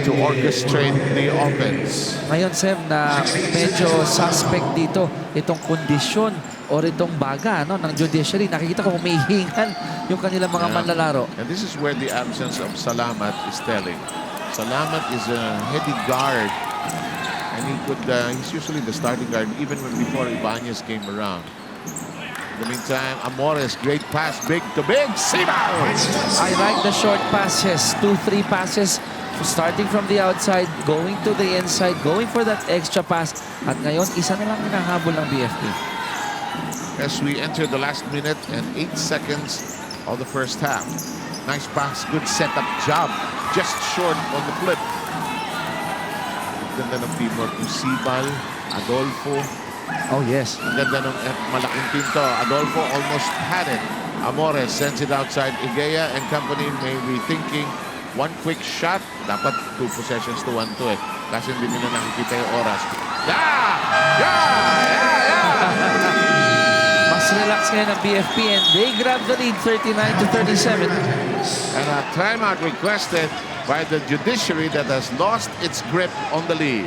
to orchestrate the offense. Ngayon, Sev, na medyo suspect dito itong kondisyon or itong baga ng Judiciary. Nakikita ko humihingan yung kanilang mga manlalaro. And this is where the absence of Salamat is telling. Salamat is a heady guard. And he's usually the starting guard even before Ibanez came around. In the meantime, Amores, great pass, big to big, Sibal! I like the short passes, 2-3 passes, starting from the outside, going to the inside, going for that extra pass. At ngayon, isa na lang hinahabol ng BFP. As we enter the last minute and 8 seconds of the first half. Nice pass, good setup job, just short on the flip. Ganda ng teamwork ng Sibal, Adolfo. Oh, yes. Ang ganda ng malaking team to. Adolfo almost had it. Amores sends it outside. Igea and company may be thinking one quick shot. Dapat 2 possessions to 1 to eh. Kasi hindi nila nakikita yung oras. Mas relax ngayon ang BFP and they grab the lead 39 to 37. And a timeout requested by the Judiciary that has lost its grip on the lead.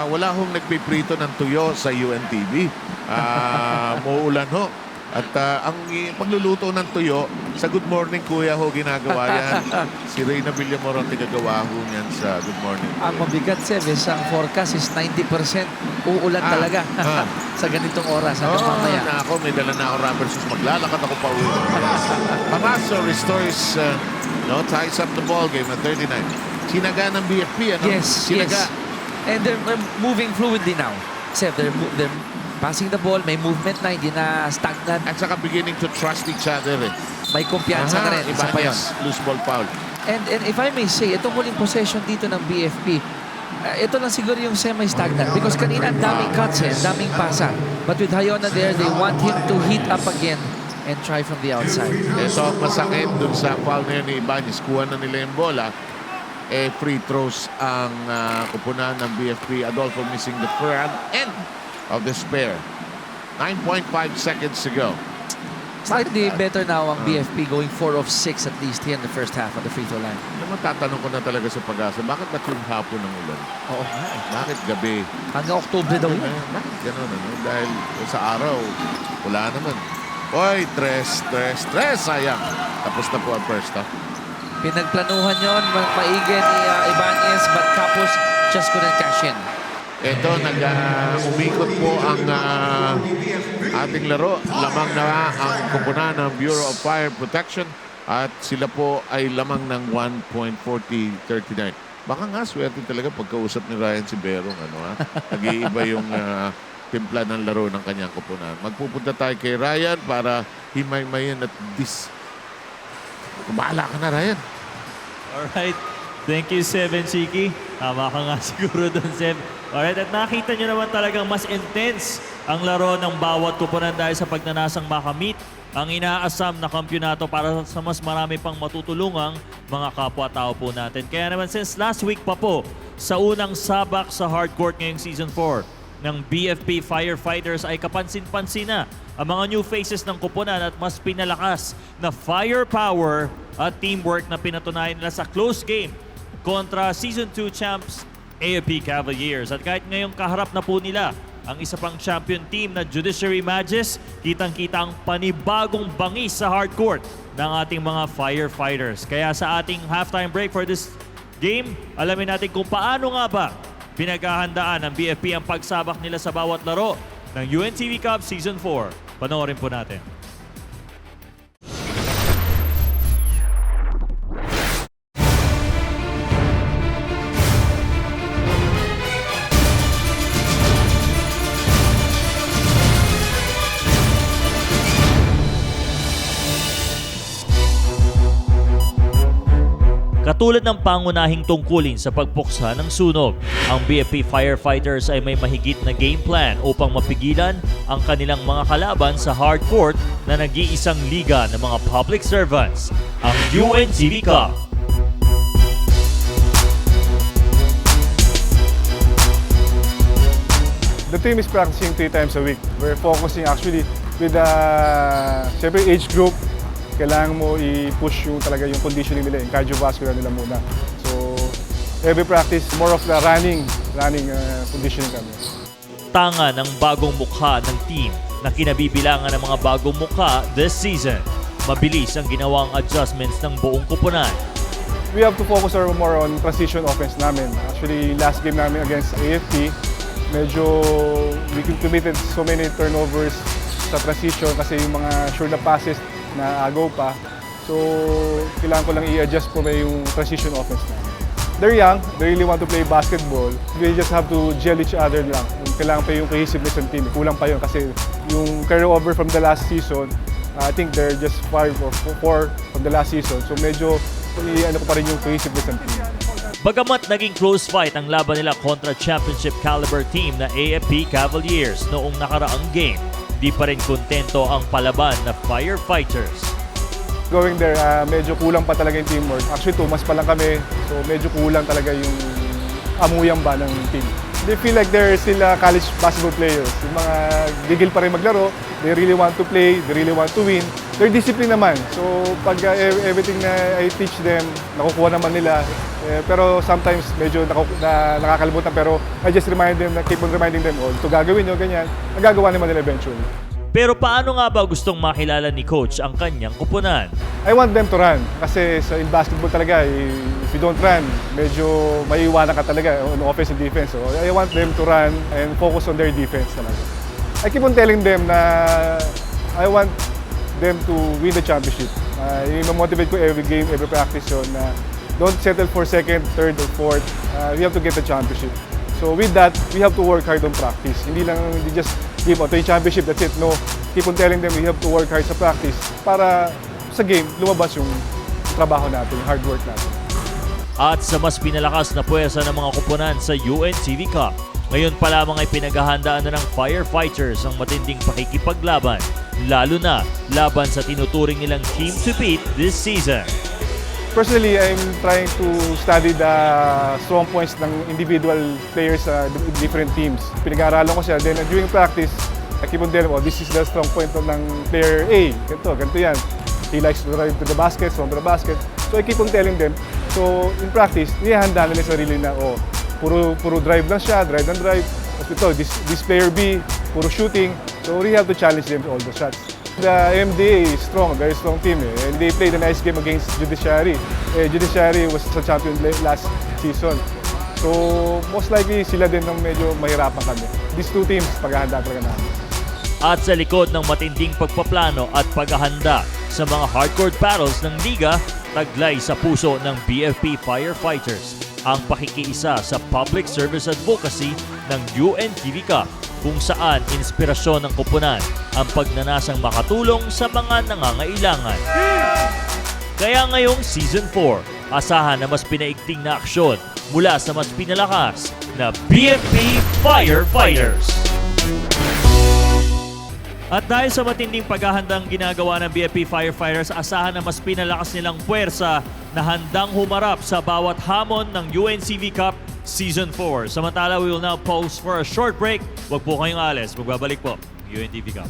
Wala hong nagpiprito ng tuyo sa UNTV. Muulan ho. At pagluluto ng tuyo, sa Good Morning Kuya ho ginagawa yan. Si Reyna Villamor ang tigagawa ho niyan sa Good Morning Kuya. Ang mabigat, Seb, ang forecast is 90% uulan talaga sa ganitong oras hanggang mamaya. Ako, may dala na ako rubber shoes. Maglalakad ako pa uwi. Pamaso restores, ties up the ball game at 39. Sinaga ng BFP, ano? Yes, Sinaga. yes. And they're moving fluidly now. Seb, they're passing the ball, may movement na, hindi na stagnant. At saka beginning to trust each other. May kumpiyansa na rin. Isa pa yun. Loose ball foul. And if I may say, itong huling possession dito ng BFP, ito lang siguro yung semi-stagnant because kanina ang daming cuts ang daming pasa. But with Hayona there, they want him to heat up again and try from the outside. Ito ang masakit dun sa foul na yun ni Ibanez. Kuha na nila yung bola. Free throws ang kupunan ng BFP. Adolfo missing the front end of the spare. 9.5 seconds to go. Slightly better now ang BFP going 4 of 6 at least here in the first half of the free throw line. Naman tatanong ko na talaga sa Pag-asa, bakit ba yung hapon ng ulan? Oo nga eh. Bakit gabi? Hanggang Oktubre daw yun. Bakit ganun, ano? Dahil sa araw, wala naman. Oy, tres, sayang. Tapos na po ang first half. Pinagplanuhan yon maigi ni Ibanez but Capos just couldn't cash in. Ito, umikot po ang ating laro. Lamang na ang kupunan ng Bureau of Fire Protection at sila po ay lamang ng 1.4039. Baka nga swerte talaga pagkausap ni Ryan Siberong. Nag-iiba yung timpla ng laro ng kanyang kupunan. Magpupunta tayo kay Ryan para himay-mayin at Bahala ka na, Ryan. Alright. Thank you, Seb and Chiki. Tama ka nga siguro doon, Seb. Alright, at nakita nyo naman talagang mas intense ang laro ng bawat kupunan dahil sa pagnanasang makamit ang inaasam na kampyonato para sa mas marami pang matutulungang mga kapwa-tao po natin. Kaya naman since last week pa po, sa unang sabak sa hardcourt ngayong Season 4 ng BFP Firefighters ay kapansin-pansin na ang mga new faces ng kupunan at mas pinalakas na firepower at teamwork na pinatunayan nila sa close game kontra Season 2 champs AFP Cavaliers. At kahit ngayong kaharap na po nila ang isa pang champion team na Judiciary Mages, kitang-kita ang panibagong bangis sa hardcourt ng ating mga firefighters. Kaya sa ating halftime break for this game, alamin natin kung paano nga ba pinaghahandaan ng BFP ang pagsabak nila sa bawat laro ng UNTV Cup Season 4. Panoorin po natin. Katulad ng pangunahing tungkulin sa pagpuksa ng sunog, ang BFP Firefighters ay may mahigit na game plan upang mapigilan ang kanilang mga kalaban sa hardcourt na nag-iisang liga ng mga public servants, ang UNTV Cup. The team is practicing 3 times a week. We're focusing actually with siyempre age group. Kailangan mo i-push yung talaga yung conditioning nila, yung cardiovascular nila muna. So, every practice, more of the running conditioning kami. Tanga ng bagong mukha ng team na kinabibilangan ng mga bagong mukha this season. Mabilis ang ginawang adjustments ng buong kupunan. We have to focus more on transition offense namin. Actually, last game namin against AFP, medyo we committed so many turnovers sa transition kasi yung mga sure na passes na agaw pa. So, kailangan ko lang i-adjust po yung transition offense namin. They're young, they really want to play basketball. We just have to gel each other lang. Kailangan pa yung cohesiveness ng team. Kulang pa yun kasi yung carry over from the last season, I think they're just 5 or 4 from the last season. So, medyo ko pa rin yung cohesiveness ng team. Bagamat naging close fight ang laban nila kontra championship caliber team na AFP Cavaliers noong nakaraang game, di pa rin kontento ang palaban na Firefighters. Going there, medyo kulang pa talaga yung teamwork. Actually, 2 months pa lang kami, so medyo kulang talaga yung amuyan ba ng team. They feel like they're still college basketball players. Yung mga gigil pa rin maglaro, they really want to play, they really want to win. They're disciplined naman. So pag everything na I teach them, nakukuha naman nila. Pero sometimes medyo nakakalimutan. Pero I just remind them, keep on reminding them, to gagawin nyo, ganyan. Nagagawa naman nila eventually. Pero paano nga ba gustong makilala ni Coach ang kanyang kupunan? I want them to run. Kasi in basketball talaga, if you don't run, medyo maiiwanan ka talaga on offense and defense. So I want them to run and focus on their defense talaga. I keep on telling them na I want them to win the championship. I-motivate ko every game, every practice yun na don't settle for second, third, or fourth. We have to get the championship. So with that, we have to work hard on practice. Hindi just give out yung championship, that's it. No, keep on telling them we have to work hard sa practice para sa game, lumabas yung trabaho natin, yung hard work natin. At sa mas pinalakas na puwersa ng mga kupunan sa UNTV Cup, ngayon pa lamang ay pinaghahandaan na ng firefighters ang matinding pakikipaglaban, lalo na laban sa tinuturing nilang team to beat this season. Personally, I'm trying to study the strong points ng individual players sa different teams. Pinag-aaralan ko siya. Then during practice, I keep on telling, this is the strong point ng player A. Ganito yan. He likes to drive to the basket, from the basket. So I keep on telling them. So in practice, nihahanda nila sarili na, puro drive lang siya, drive and drive. Tapos this player B, puro shooting. So we have to challenge them all the shots. The MDA is strong, a very strong team. And they played a nice game against Judiciary. Judiciary was the champion last season. So most likely sila din ang medyo mahirapan kami. These two teams, paghahanda talaga namin. At sa likod ng matinding pagpaplano at paghahanda sa mga hardcore battles ng liga, taglay sa puso ng BFP Firefighters ang pakikiisa sa public service advocacy ng UNTV Cup, kung saan inspirasyon ng kupunan ang pagnanasang makatulong sa mga nangangailangan. Kaya ngayong Season 4, asahan na mas pinaigting na aksyon mula sa mas pinalakas na BFP Firefighters. At dahil sa matinding paghahandang ginagawa ng BFP Firefighters, asahan na mas pinalakas nilang puwersa na handang humarap sa bawat hamon ng UNCV Cup Season 4. Samantala, we will now pause for a short break. Huwag po kayong alis. Magbabalik po, UNTV Cup.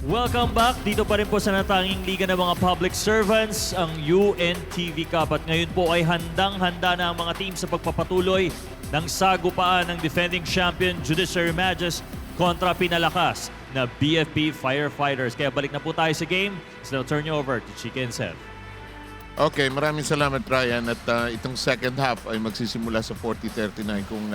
Welcome back. Dito pa rin po sa natanging liga ng mga public servants, ang UNTV Cup. At ngayon po ay handang-handa na ang mga team sa pagpapatuloy ng sagupaan ng defending champion Judiciary Magus kontra pinalakas na BFP Firefighters. Kaya balik na po tayo sa game. So I'll turn you over to Chika and Seth. Okay, maraming salamat Ryan. At itong second half ay magsisimula sa 40-39. Kung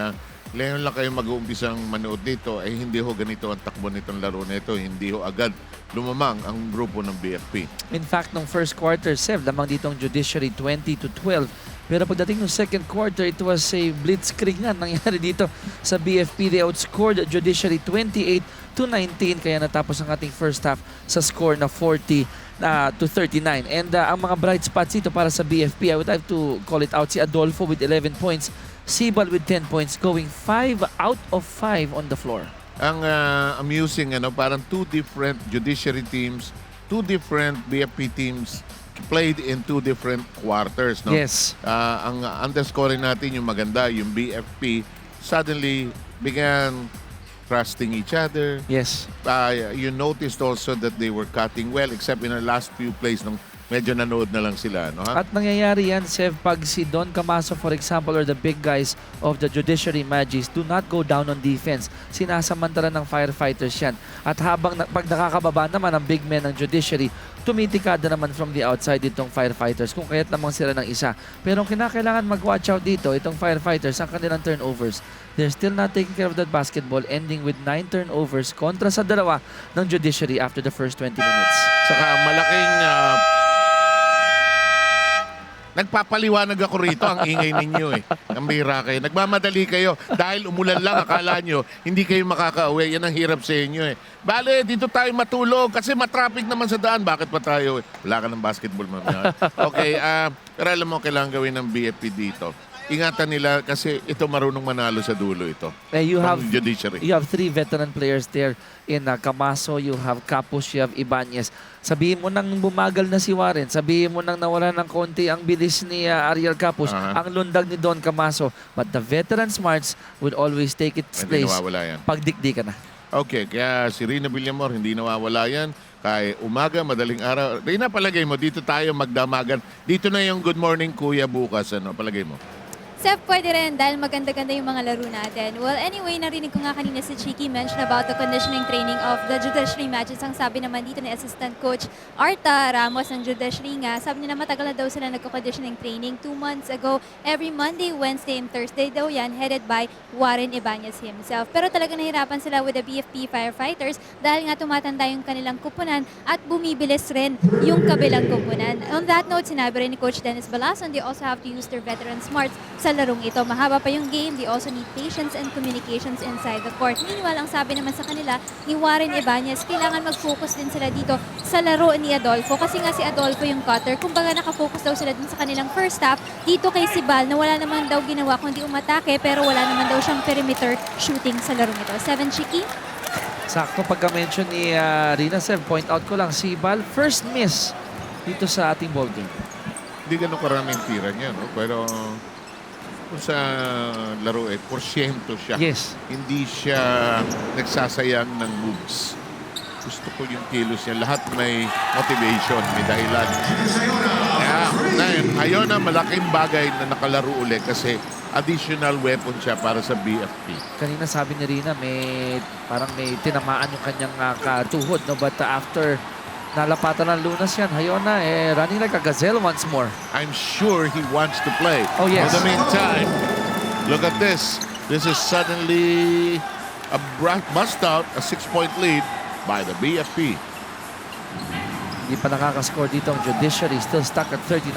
ngayon lang kayo mag-uumpisang manood dito, ay hindi ho ganito ang takbo nitong laro nito. Hindi ho agad lumamang ang grupo ng BFP. In fact, nung first quarter, Sev, lamang dito ang Judiciary 20-12. Pero pagdating ng second quarter, it was a blitzkrieg nga nangyari dito sa BFP. They outscored Judiciary 28-19. Kaya natapos ang ating first half sa score na 40-39. And ang mga bright spots dito para sa BFP, I would have to call it out. Si Adolfo with 11 points. Sibal with 10 points, going 5 out of 5 on the floor. Ang amusing, parang two different judiciary teams, two different BFP teams played in two different quarters. No? Yes. Ang underscoring natin yung maganda, yung BFP suddenly began trusting each other. Yes. You noticed also that they were cutting well except in the last few plays nung medyo nanood na lang sila. No, ha? At nangyayari yan, Sev, pag si Don Camaso, for example, or the big guys of the Judiciary Magis do not go down on defense. Sinasamantala ng firefighters yan. At pag nakakababa naman ang big men ng Judiciary, tumitikada naman from the outside itong firefighters kung kaya't lamang sila ng isa. Pero ang kinakailangan mag-watch out dito, itong firefighters, ang kanilang turnovers. They're still not taking care of that basketball, ending with 9 turnovers kontra sa 2 ng Judiciary after the first 20 minutes. Saka malaking nagpapaliwanag ako rito, ang ingay ninyo eh. Ang bira kayo. Nagmamadali kayo. Dahil umulan lang, akala nyo, hindi kayo makaka-uwi. Yan ang hirap sa inyo eh. Bale, dito tayo matulog kasi matraffic naman sa daan. Bakit pa tayo? Wala ka ng basketball, mamaya. Okay, pero alam mo, kailangan gawin ng BFP dito. Ingatan nila kasi ito marunong manalo sa dulo ito. You have Judiciary. You have 3 veteran players there in Camaso, you have Capus, you have Ibanez. Sabihin mo nang bumagal na si Warren, sabihin mo nang nawala ng konti ang bilis ni Ariel Capus, ang lundag ni Don Camaso. But the veteran smarts would always take its Hindi place nawawala yan. pagdikdikan na. Okay, kaya si Rina Villamor, hindi nawawala yan. Kay umaga, madaling araw. Rina, palagay mo, dito tayo magdamagan. Dito na yung Good Morning Kuya bukas. Ano, palagay mo? Seth, pwede rin dahil maganda-ganda yung mga laro natin. Well, anyway, narinig ko nga kanina si Chiki mention about the conditioning training of the judiciary matches. Ang sabi naman dito ni Assistant Coach Arta Ramos ng judiciary nga, sabi niya na matagal na daw sila nagko-conditioning training 2 months ago. Every Monday, Wednesday, and Thursday daw yan, headed by Warren Ibanez himself. Pero talaga nahirapan sila with the BFP firefighters dahil nga tumatanda yung kanilang kupunan at bumibilis rin yung kabilang kupunan. On that note, sinabi rin ni Coach Dennis Balason, they also have to use their veteran smarts sa larong ito. Mahaba pa yung game. They also need patience and communications inside the court. Meanwhile, ang sabi naman sa kanila ni Warren Ibanez, kailangan mag-focus din sila dito sa laro ni Adolfo. Kasi nga si Adolfo yung cutter. Kumbaga nakafocus daw sila din sa kanilang first half. Dito kay Sibal na wala naman daw ginawa kundi umatake pero wala naman daw siyang perimeter shooting sa larong ito. 7 Chiki? Sakto pagka-mention ni Rina Seb, point out ko lang, si Bal, first miss dito sa ating ball game. Hindi ganun karaming tira niya, no? Pero kung sa laro porsyento siya. Yes. Hindi siya nagsasayang ng moves. Gusto ko yung kilos niya. Lahat may motivation, may dahilan. Ngayon na malaking bagay na nakalaro ulit kasi additional weapon siya para sa BFP. Kanina sabi ni Rina, parang may tinamaan yung kanyang katuhod. No? But after nalapatan ng Lunas yan, Hayona, running like a gazelle once more. I'm sure he wants to play. Oh, yes. In the meantime, look at this. This is suddenly a bust out, a 6-point lead by the BFP. Hindi pa nakakascore dito ang judiciary. Still stuck at 39.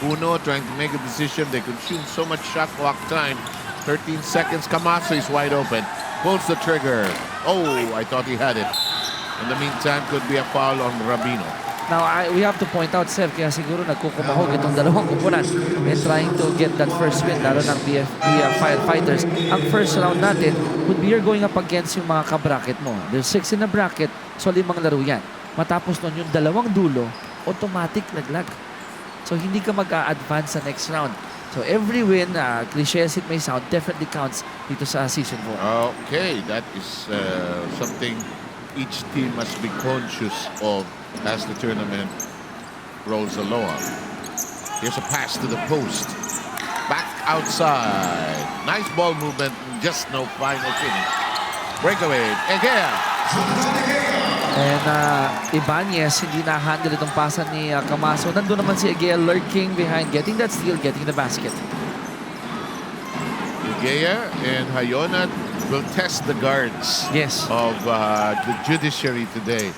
Uno trying to make a decision. They consume so much shot clock time. 13 seconds. Kamasa is wide open. Pulls the trigger. Oh, I thought he had it. In the meantime, could be a foul on Rabino. Now, we have to point out, Sir, kaya siguro nagkukumahog itong dalawang kupunan and trying to get that first win, lalo ng BFP firefighters. Ang first round natin would be you're going up against yung mga ka-bracket mo. There's 6 in a bracket, so 5 laro yan. Matapos nun yung dalawang dulo, automatic laglag. So, hindi ka mag-a-advance sa next round. So, every win, cliche as it may sound, definitely counts dito sa Season 4. Okay, that is something each team must be conscious of as the tournament rolls along. Here's a pass to the post. Back outside. Nice ball movement, just no final finish. Breakaway. Egea. And Ibanez, hindi na-handle itong pasan ni Camaso. Nandun naman si Egea lurking behind, getting that steal, getting the basket. Egea and Hayona will test the guards Yes. of the judiciary today.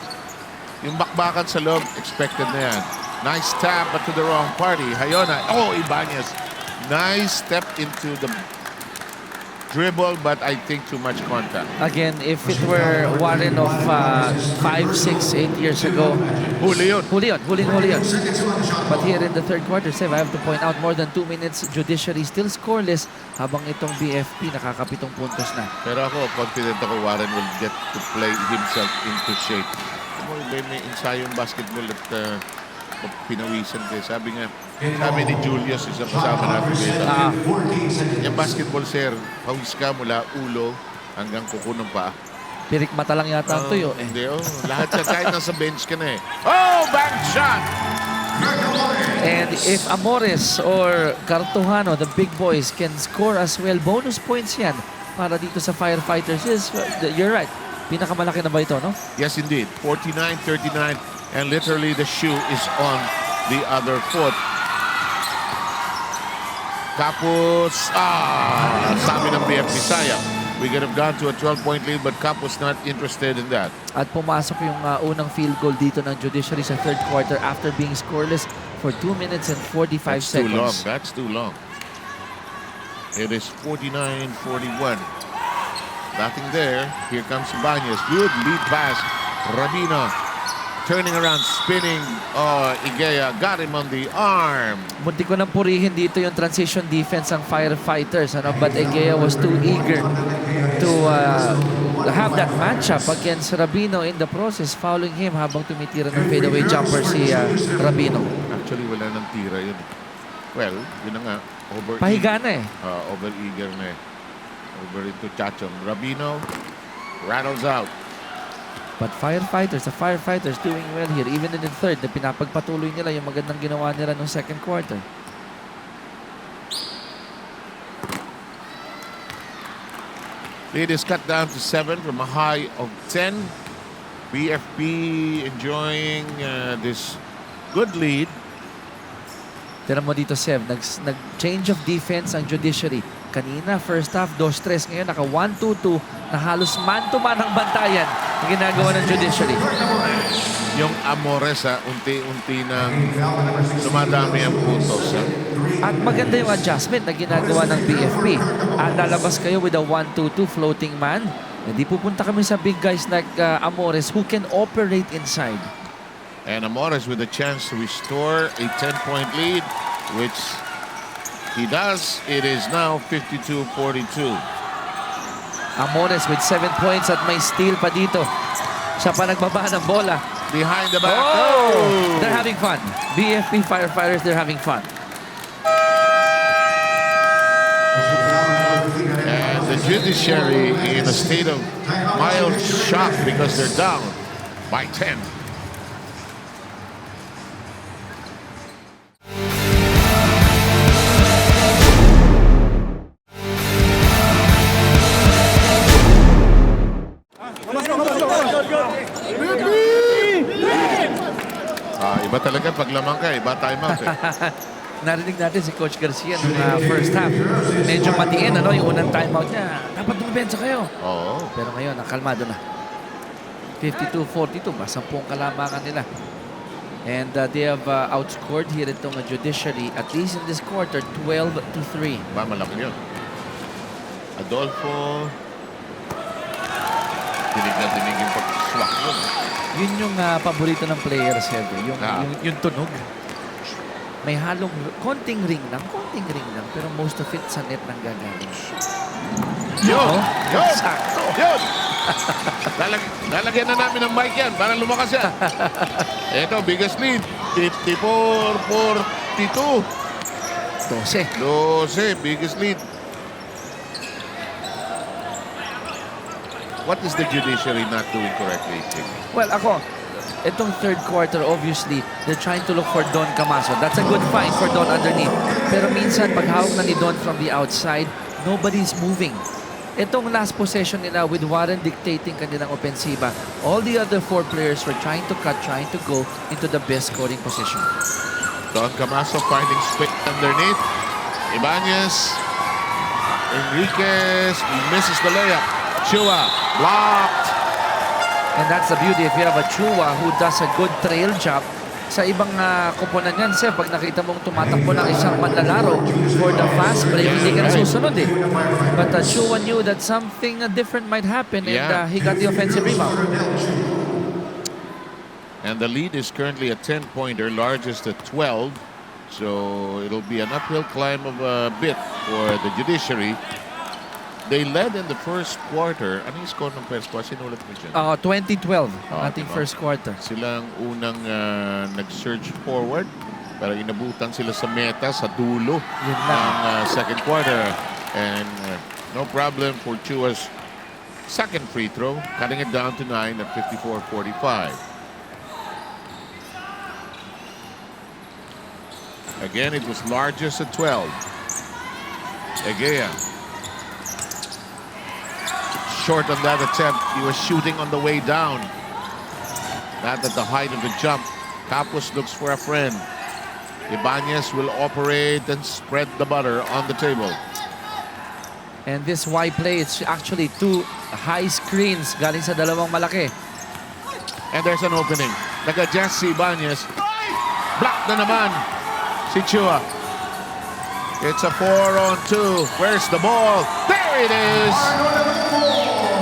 Yung bakbakan sa loob, expected na yan. Nice tap, but to the wrong party. Hayona, oh, Ibanez. Nice step into the dribble, but I think too much contact. Again, if it were Warren of 5, 6, 8 years ago, Huli yun. huli yun. But here in the third quarter, Seb, I have to point out more than 2 minutes, judiciary still scoreless habang itong BFP nakakapitong puntos na. Pero ako, confident ako Warren will get to play himself into shape. May ensayong basketball at pinawisan kayo. Sabi ni Julius, isang kasama natin dito. Yung basketball, sir, pawis ka mula ulo hanggang kuko ng paa. Pirik mata lang yata ang tuyo. Hindi, lahat siya, kahit nasa bench ka na eh. Oh, bank shot! And if Amores or Cartojano, the big boys, can score as well, bonus points yan para dito sa firefighters. Yes, you're right. Pinakamalaki na ba ito, no? Yes, indeed. 49-39, and literally the shoe is on the other foot. Tapos, sabi ng BFP, sayang. We could have gone to a 12-point lead, but Cap was not interested in that. At pumasok yung unang field goal dito ng judiciary sa third quarter after being scoreless for 2 minutes and 45 That's too long. seconds. That's too long. It is 49-41. Nothing there. Here comes Ibanez. Good lead pass. Rabino turning around, spinning. Oh, Igea got him on the arm. Munti ko nang purihin dito yung transition defense ng firefighters. But Egea was too eager to have that matchup against Rabino in the process, fouling him habang tumitira ng fadeaway jumper si Rabino. Actually, wala nang tira yun. Well, yun na nga. Pahiga na eh. Over-eager na eh. Over into Chachong. Rabino rattles out. But the firefighters doing well here. Even in the third, na pinapagpatuloy nila yung magandang ginawa nila noong second quarter. Lead is cut down to 7 from a high of 10. BFP enjoying this good lead. Tira mo dito, Sev, nag-change of defense ang Judiciary. Kanina, first half, 2-3. Ngayon, naka 1-2-2 na halos man-to-man ang bantayan ang ginagawa ng Judiciary. Yung Amores, unti-unti nang dumadami ang putos. At maganda yung adjustment na ginagawa ng BFP. At lalabas kayo with a 1-2-2 floating man. Hindi pupunta kami sa big guys like Amores who can operate inside. And Amores with a chance to restore a 10-point lead, which he does. It is now 52-42. Amores with 7 points at may steal pa dito. Siya pa nagbaba ng bola. Behind the back. Oh! They're having fun. BFP firefighters, they're having fun. And the Judiciary in a state of mild shock because they're down by 10. Iba talaga pag lamang ka, iba timeout eh. Narinig natin si Coach Garcia nung first half. Medyo matiin, yung unang timeout niya. Dapat dumibensa kayo. Oo. Pero ngayon, nakalmado na. 52-42, 10 kalamangan nila. And they have outscored here itong Judiciary, at least in this quarter, 12-3. Ba, malaki yun. Adolfo. Dinig na dinig yung pag-swak yun. Yun yung paborito ng players, Hedo. Yung tunog. May halong konting ring lang, pero most of it sa net nang gagaling. Yun! Yun! Sakto. Yun! Lalagyan na namin ng mic yan para lumakas yan. Ito, biggest lead. 54-42. 12, biggest lead. What is the Judiciary not doing correctly, Jimmy? Well, itong third quarter, obviously, they're trying to look for Don Camaso. That's a good find for Don underneath. Pero minsan, pag hawak na ni Don from the outside, nobody's moving. Itong last possession nila with Warren dictating kanilang opensiba, all the other 4 players were trying to cut, trying to go into the best scoring position. Don Camaso finding space underneath. Ibanez. Enriquez misses the layup. Chua blocked. And that's the beauty if you have a Chua who does a good trail job. Sa ibang koponan yan, Sef, pag nakita mong tumatakbo ng isang manlalaro for the fast break, hindi ka nasusunod eh. But Chua knew that something different might happen and he got the offensive rebound. And the lead is currently a 10-pointer, largest at 12. So it'll be an uphill climb of a bit for the Judiciary. They led in the first quarter. Ano yung score ng first quarter? Sinulat mo dyan? 2012, ating diba? first quarter. Sila ang unang nag-surge forward. Pero inabutan sila sa meta sa dulo ng second quarter. And no problem for Chua's second free throw, cutting it down to 9 at 54-45. Again, it was largest at 12. Egea. Short on that attempt. He was shooting on the way down. Not at the height of the jump. Capos looks for a friend. Ibanez will operate and spread the butter on the table. And this Y play, it's actually 2 high screens galing sa dalawang malaki. And there's an opening. Nag-adjust si Ibanez. Block na naman si Chua. It's a 4-on-2. Where's the ball? There it is!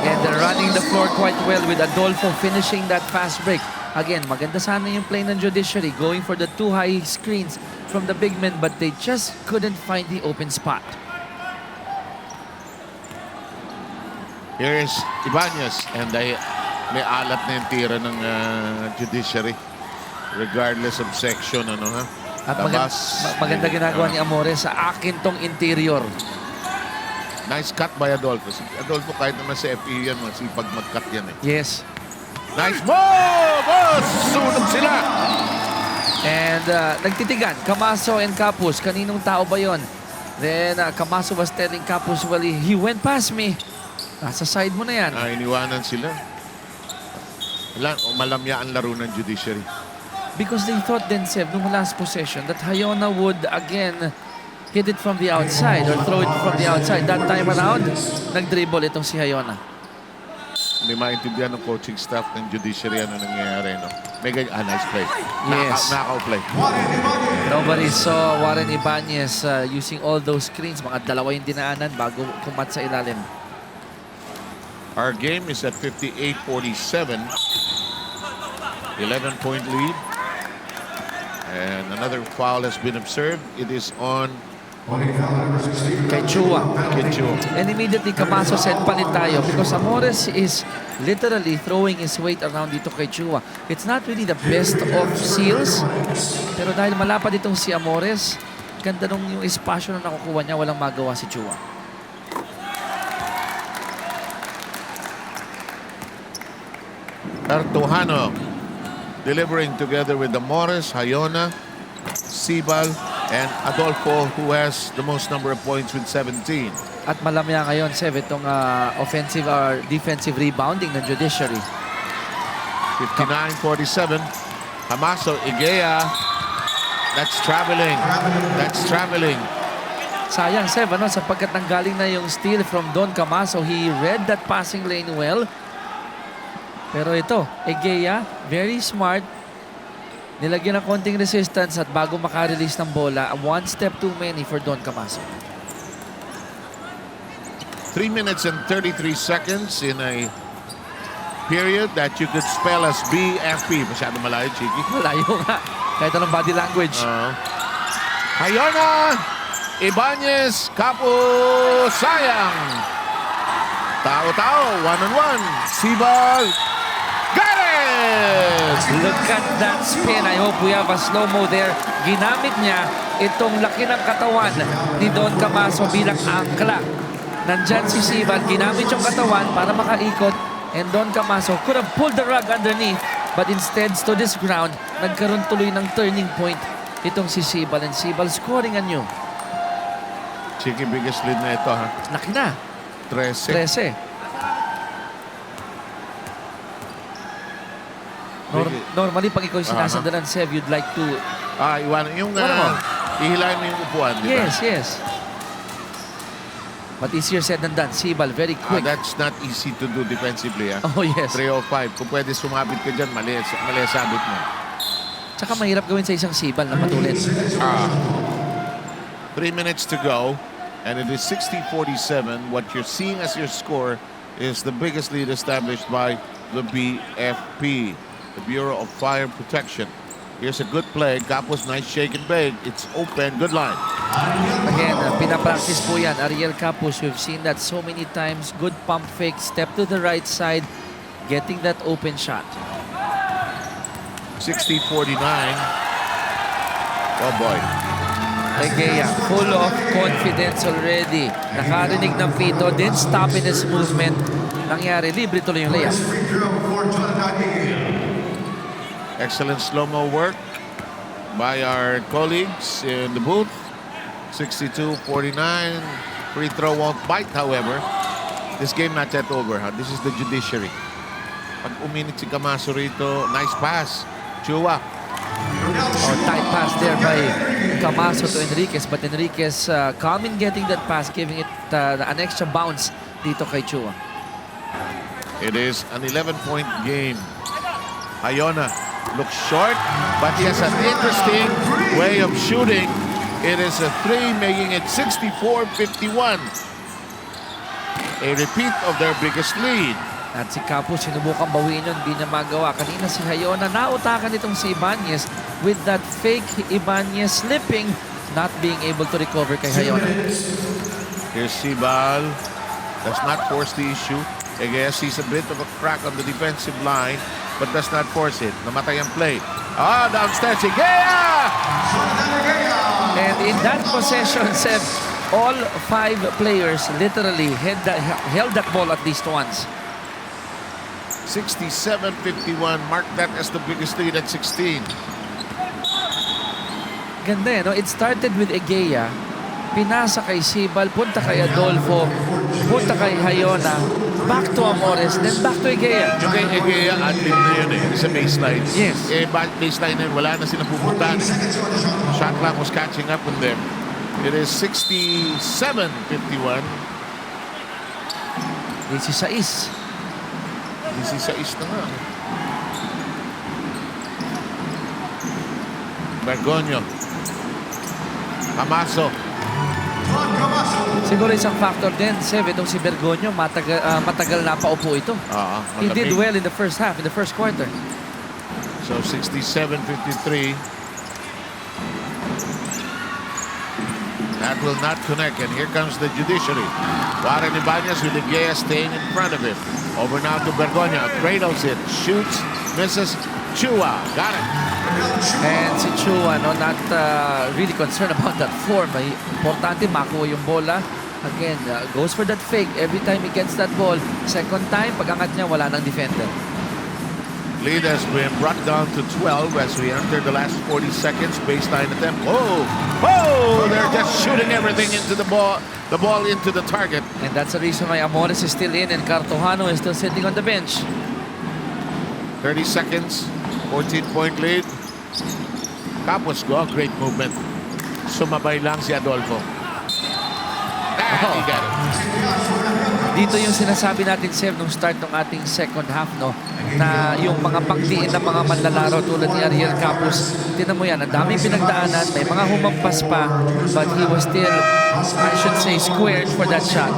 And they're running the floor quite well with Adolfo finishing that fast break. Again, maganda sana yung play ng Judiciary, going for the 2 high screens from the big men, but they just couldn't find the open spot. Here is Ibanez, and may alat na yung tira ng Judiciary. Regardless of section, At maganda ginagawa ni Amores sa akin tong interior. Nice cut by Adolfo. Si Adolfo kahit naman sa FEU yan, masipag mag-cut yan eh. Yes. Nice move! Oh, sunog sila! And nagtitigan, Camaso and Capus. Kaninong tao ba yon? Then Camaso was telling Capus, well, he went past me. Nasa side mo na yan. Iniwanan sila. Malamya ang laro ng judiciary. Because they thought then, Seb, nung last possession, that Hayona would again hit it from the outside or throw it from the outside. That time around, nag-dribble itong si Hayona. Hindi maintindihan ng coaching staff ng judiciary ano nangyayari. No? Nice play. Yes. Knockout play. Nobody saw Warren Ibanez using all those screens. Mga dalawa yung dinaanan bago kumat sa ilalim. Our game is at 58-47. 11-point lead. And another foul has been observed. It is on Kay Chua. Kicho. And immediately Camaso said, palit tayo because Amores is literally throwing his weight around dito kay Chua. It's not really the best of seals. Pero dahil malapad itong si Amores, ganda nung yung espasyo na nakukuha niya, walang magawa si Chua. Artojano delivering together with Amores, Hayona, Sibal, and Adolfo, who has the most number of points with 17. At malamya ngayon, Sev, itong offensive or defensive rebounding ng judiciary. 59-47. Camaso, Igea. That's traveling. That's traveling. Sayang, Sev, sapagkat nanggaling na yung steal from Don Camaso. He read that passing lane well. Pero ito, Egea, very smart. Nilagyan ng konting resistance at bago makarelease ng bola, one step too many for Don Camaso. 3 minutes and 33 seconds in a period that you could spell as BFP. Masyado malayo, Chiki. Malayo nga. Kahit anong body language. Hayona, Ibanez, Capo, sayang. Tao-tao, one-on-one. Sibal, got it! Look at that spin. I hope we have a slow-mo there. Ginamit niya itong laki ng katawan ni Don Camaso bilang angkla. Nandyan si Sibal, ginamit yung katawan para makaikot. And Don Camaso could have pulled the rug underneath, but instead stood his ground. Nagkaroon tuloy ng turning point itong si Sibal. And Sibal scoring anew. Chiki, biggest lead na ito, ha? Laki na. 13. 13. Normally, pag ikaw sinasandalan, Sev, you'd like to... Iwanan. Yung, Ano mo? ihilahin mo yung upuan, di ba? Yes, yes. But easier said than done. Sibal, very quick. That's not easy to do defensively, ha? Oh, yes. 305. Kung pwede sumabit ka dyan, mali sabit mo. Tsaka mahirap gawin sa isang Sibal na matulid. 3 minutes to go, and it is 60-47. What you're seeing as your score is the biggest lead established by the BFP, the Bureau of Fire Protection. Here's a good play. Capos, nice shake and bake. It's open. Good line. Again, pinapractice po yan. Ariel Capus, we've seen that so many times. Good pump fake, step to the right side, getting that open shot. 60-49. Oh boy. Egea, full of confidence already. Nakarinig ng pito, then stop in his movement. Nangyari, libre tuloy yung layup. Excellent slow-mo work by our colleagues in the booth. 62-49. Free throw won't bite, however. This game not yet over. Huh? This is the judiciary. Pag uminit si Camaso rito, nice pass. Chua. Oh, tight pass there by Camaso to Enriquez. But Enriquez calm in getting that pass, giving it an extra bounce dito kay Chua. It is an 11-point game. Hayona looks short, but he has an interesting way of shooting. It is a 3, making it 64-51. A repeat of their biggest lead. At si Capus, sinubukang bawiin yun, hindi niya magawa. Kanina si Hayona, nautakan itong si Ibanez with that fake Ibanez slipping, not being able to recover kay Hayona. Here's Sibal. Does not force the issue. Egea sees a bit of a crack on the defensive line, but does not force it. Namatay ang play. Downstairs, Egea! And in that possession, Seb, All 5 players literally held that ball at least once. 67-51. Mark that as the biggest lead at 16. Ganda no? It started with Egea, pinasa kay Sibal, punta kay Adolfo, punta kay Hayona, back to Amores, then back to Egea. Yung kay Egea, ad-lib na yun sa baseline. Yes. Baseline na yun, wala na silang pupuntahan. Shot clock was catching up with them. It is 67-51. 16. 16 na nga. Bergonio. Camaso. Don Camaso. Siguro isang factor din, Sev, itong si Bergonio, matagal na paupo ito. He did malamig. well in the first half, in the first quarter. So 67-53. That will not connect, and here comes the judiciary. Warren Ibanez with Egea staying in front of him. Over now to Bergonia. Cradles it, shoots, misses. Chua, got it. And si Chua, no, not really concerned about that form. Importante makuha yung bola. Again, goes for that fake every time he gets that ball. Second time, pag-angat niya, wala nang defender. Lead has been brought down to 12 as we enter the last 40 seconds. Baseline attempt. Oh, they're just shooting everything into the ball into the target. And that's the reason why Amores is still in and Cartojano is still sitting on the bench. 30 seconds, 14-point lead. Tapos go, great movement. Sumabay lang si Adolfo. He got it. Dito yung sinasabi natin, Sev, nung start ng ating second half, no, na yung mga pagdiin ng mga manlalaro tulad ni Ariel Capus, tinan mo yan, ang daming pinagdaanan, may mga humampas pa, but he was still, I should say, squared for that shot.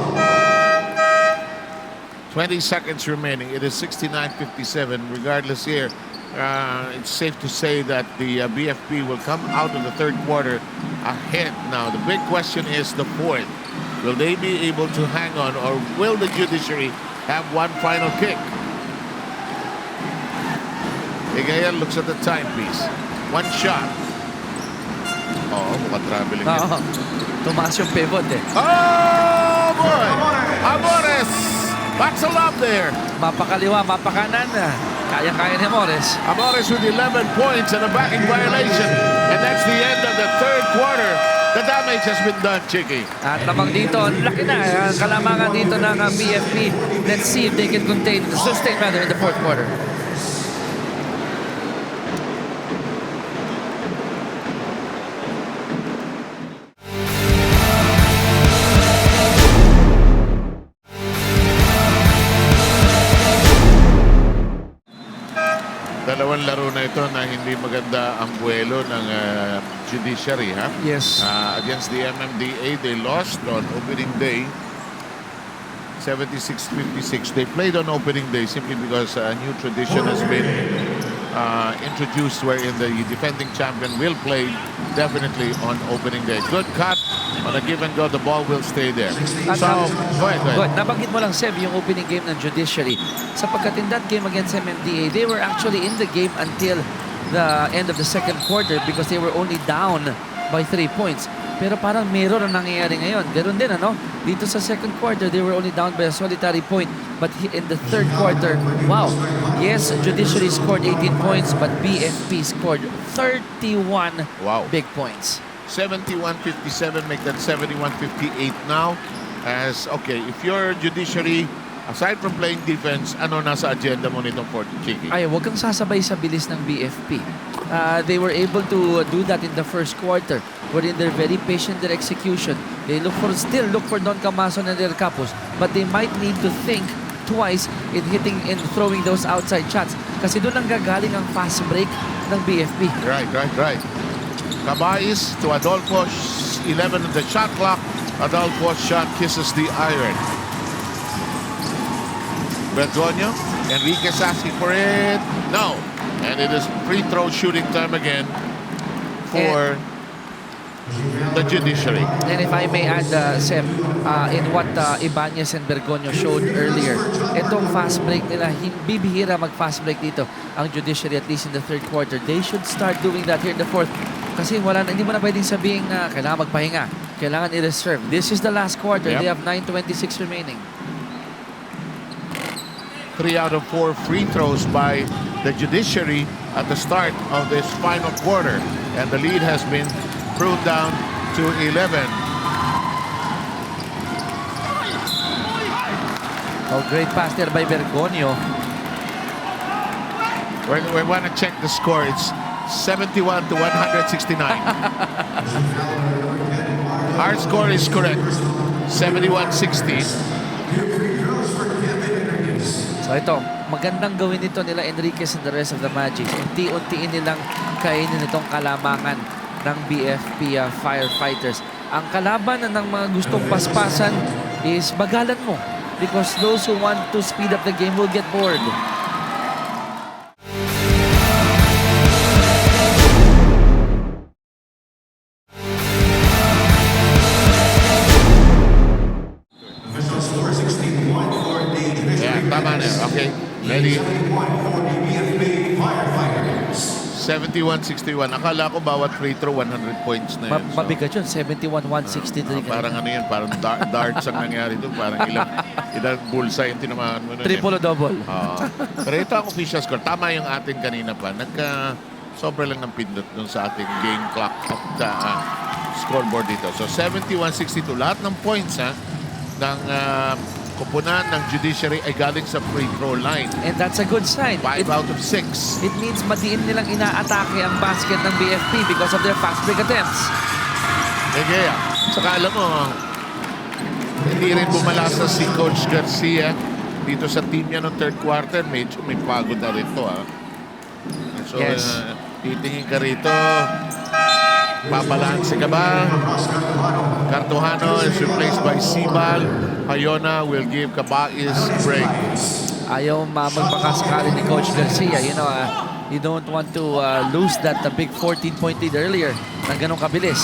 20 seconds remaining. It is 69-57. Regardless here, it's safe to say that the BFP will come out of the third quarter ahead. Now, the big question is the fourth. Will they be able to hang on, or will the judiciary have one final kick? Egea looks at the timepiece. One shot. Oh, mukhang traveling yun. Oo. Tumaas yung pivot eh. Oh, boy! Amores! Backs a lob there. Mapakaliwa, mapakanan na. Kaya-kaya ni Amores. Amores with 11 points and a backing violation. And that's the end of the third quarter. The damage has been done, Chicky. At lamang dito, ang laki na ang kalamangan dito ng BFP. Let's see if they can contain the sustained manner in the fourth quarter. Dalawang laro na ito na hindi maganda ang buwelo ng judiciary, ha? Yes. Against the MMDA, they lost on opening day, 76-56. They played on opening day simply because a new tradition has been introduced wherein the defending champion will play definitely on opening day. Good cut. On a give and go, the ball will stay there. So, go ahead. Good. Nabanggit mo lang, Sev, yung opening game ng Judiciary. Sapagkat in that game against MMDA, they were actually in the game until the end of the second quarter because they were only down by 3 points. Pero parang meron ang nangyayari ngayon. Ganun din, ano? Dito sa second quarter, they were only down by a solitary point. But in the third quarter, wow. Yes, Judiciary scored 18 points, but BFP scored 31 big points. 71-57, make that 71-58 now. As, okay, if you're judiciary, aside from playing defense, ano nasa agenda mo nitong fourth, Chicky? Ay, huwag kang sasabay sa bilis ng BFP. They were able to do that in the first quarter, wherein they're very patient in their execution. They still look for Don Camaso and their Capos, but they might need to think twice in hitting and throwing those outside shots. Kasi doon ang gagaling ang fast break ng BFP. Right. Cabais to Adolfo, 11 at the shot clock. Adolfo's shot kisses the iron. Bergonio, Enriquez asking for it. No. And it is free throw shooting time again for the judiciary. And if I may add, Seb, in what Ibanez and Bergonio showed earlier, itong fast break nila, bibihira mag-fast break dito ang judiciary, at least in the third quarter. They should start doing that here in the fourth. Kasi hindi mo na pwedeng sabihin na kailangan magpahinga, kailangan i-reserve. This is the last quarter. Yep. They have 9:26 remaining. 3 out of 4 free throws by the judiciary at the start of this final quarter. And the lead has been pruned down to 11. Oh, great pass there by Bergonio. We want to check the score. It's 71 to 169. Our score is correct. 71-60. So ito, magandang gawin ito nila Enriquez and the rest of the Magic. Unti-untiin nilang kainin itong kalamangan ng BFP Firefighters. Ang kalaban ng mga gustong paspasan is bagalan mo, because those who want to speed up the game will get bored. Official score 61 for the judiciary. Yeah, tama na. Okay, ready? 71 for the BFP Firefighters. 71-61. Akala ko bawat free throw 100 points na yun. So, Mabigat yun, 71-163. parang ano yun, parang darts ang nangyari doon. Parang ilang bullseye yung tinamaan mo nun. Triple o double. Pero ito ang official score. Tama yung atin kanina pa. Sobra lang ng pindot dun sa ating game clock at scoreboard dito. So 71-62. Lahat ng points ng kupunan ng judiciary ay galing sa free throw line. And that's a good sign. 5 out of 6. It means madiin nilang inaatake ang basket ng BFP because of their fast break attempts. Sige. Saka alam mo, hindi rin bumalasa si Coach Garcia dito sa team niya ng third quarter. Medyo may pagod na rin to. So, Yes. titingin ka rito. Babalanse ka ba? Cartojano is replaced by Sibal. Hayona will give Cabais break. Ayaw magpakasakali ni Coach Garcia. You know, you don't want to lose that big 14-point lead earlier na ganun kabilis.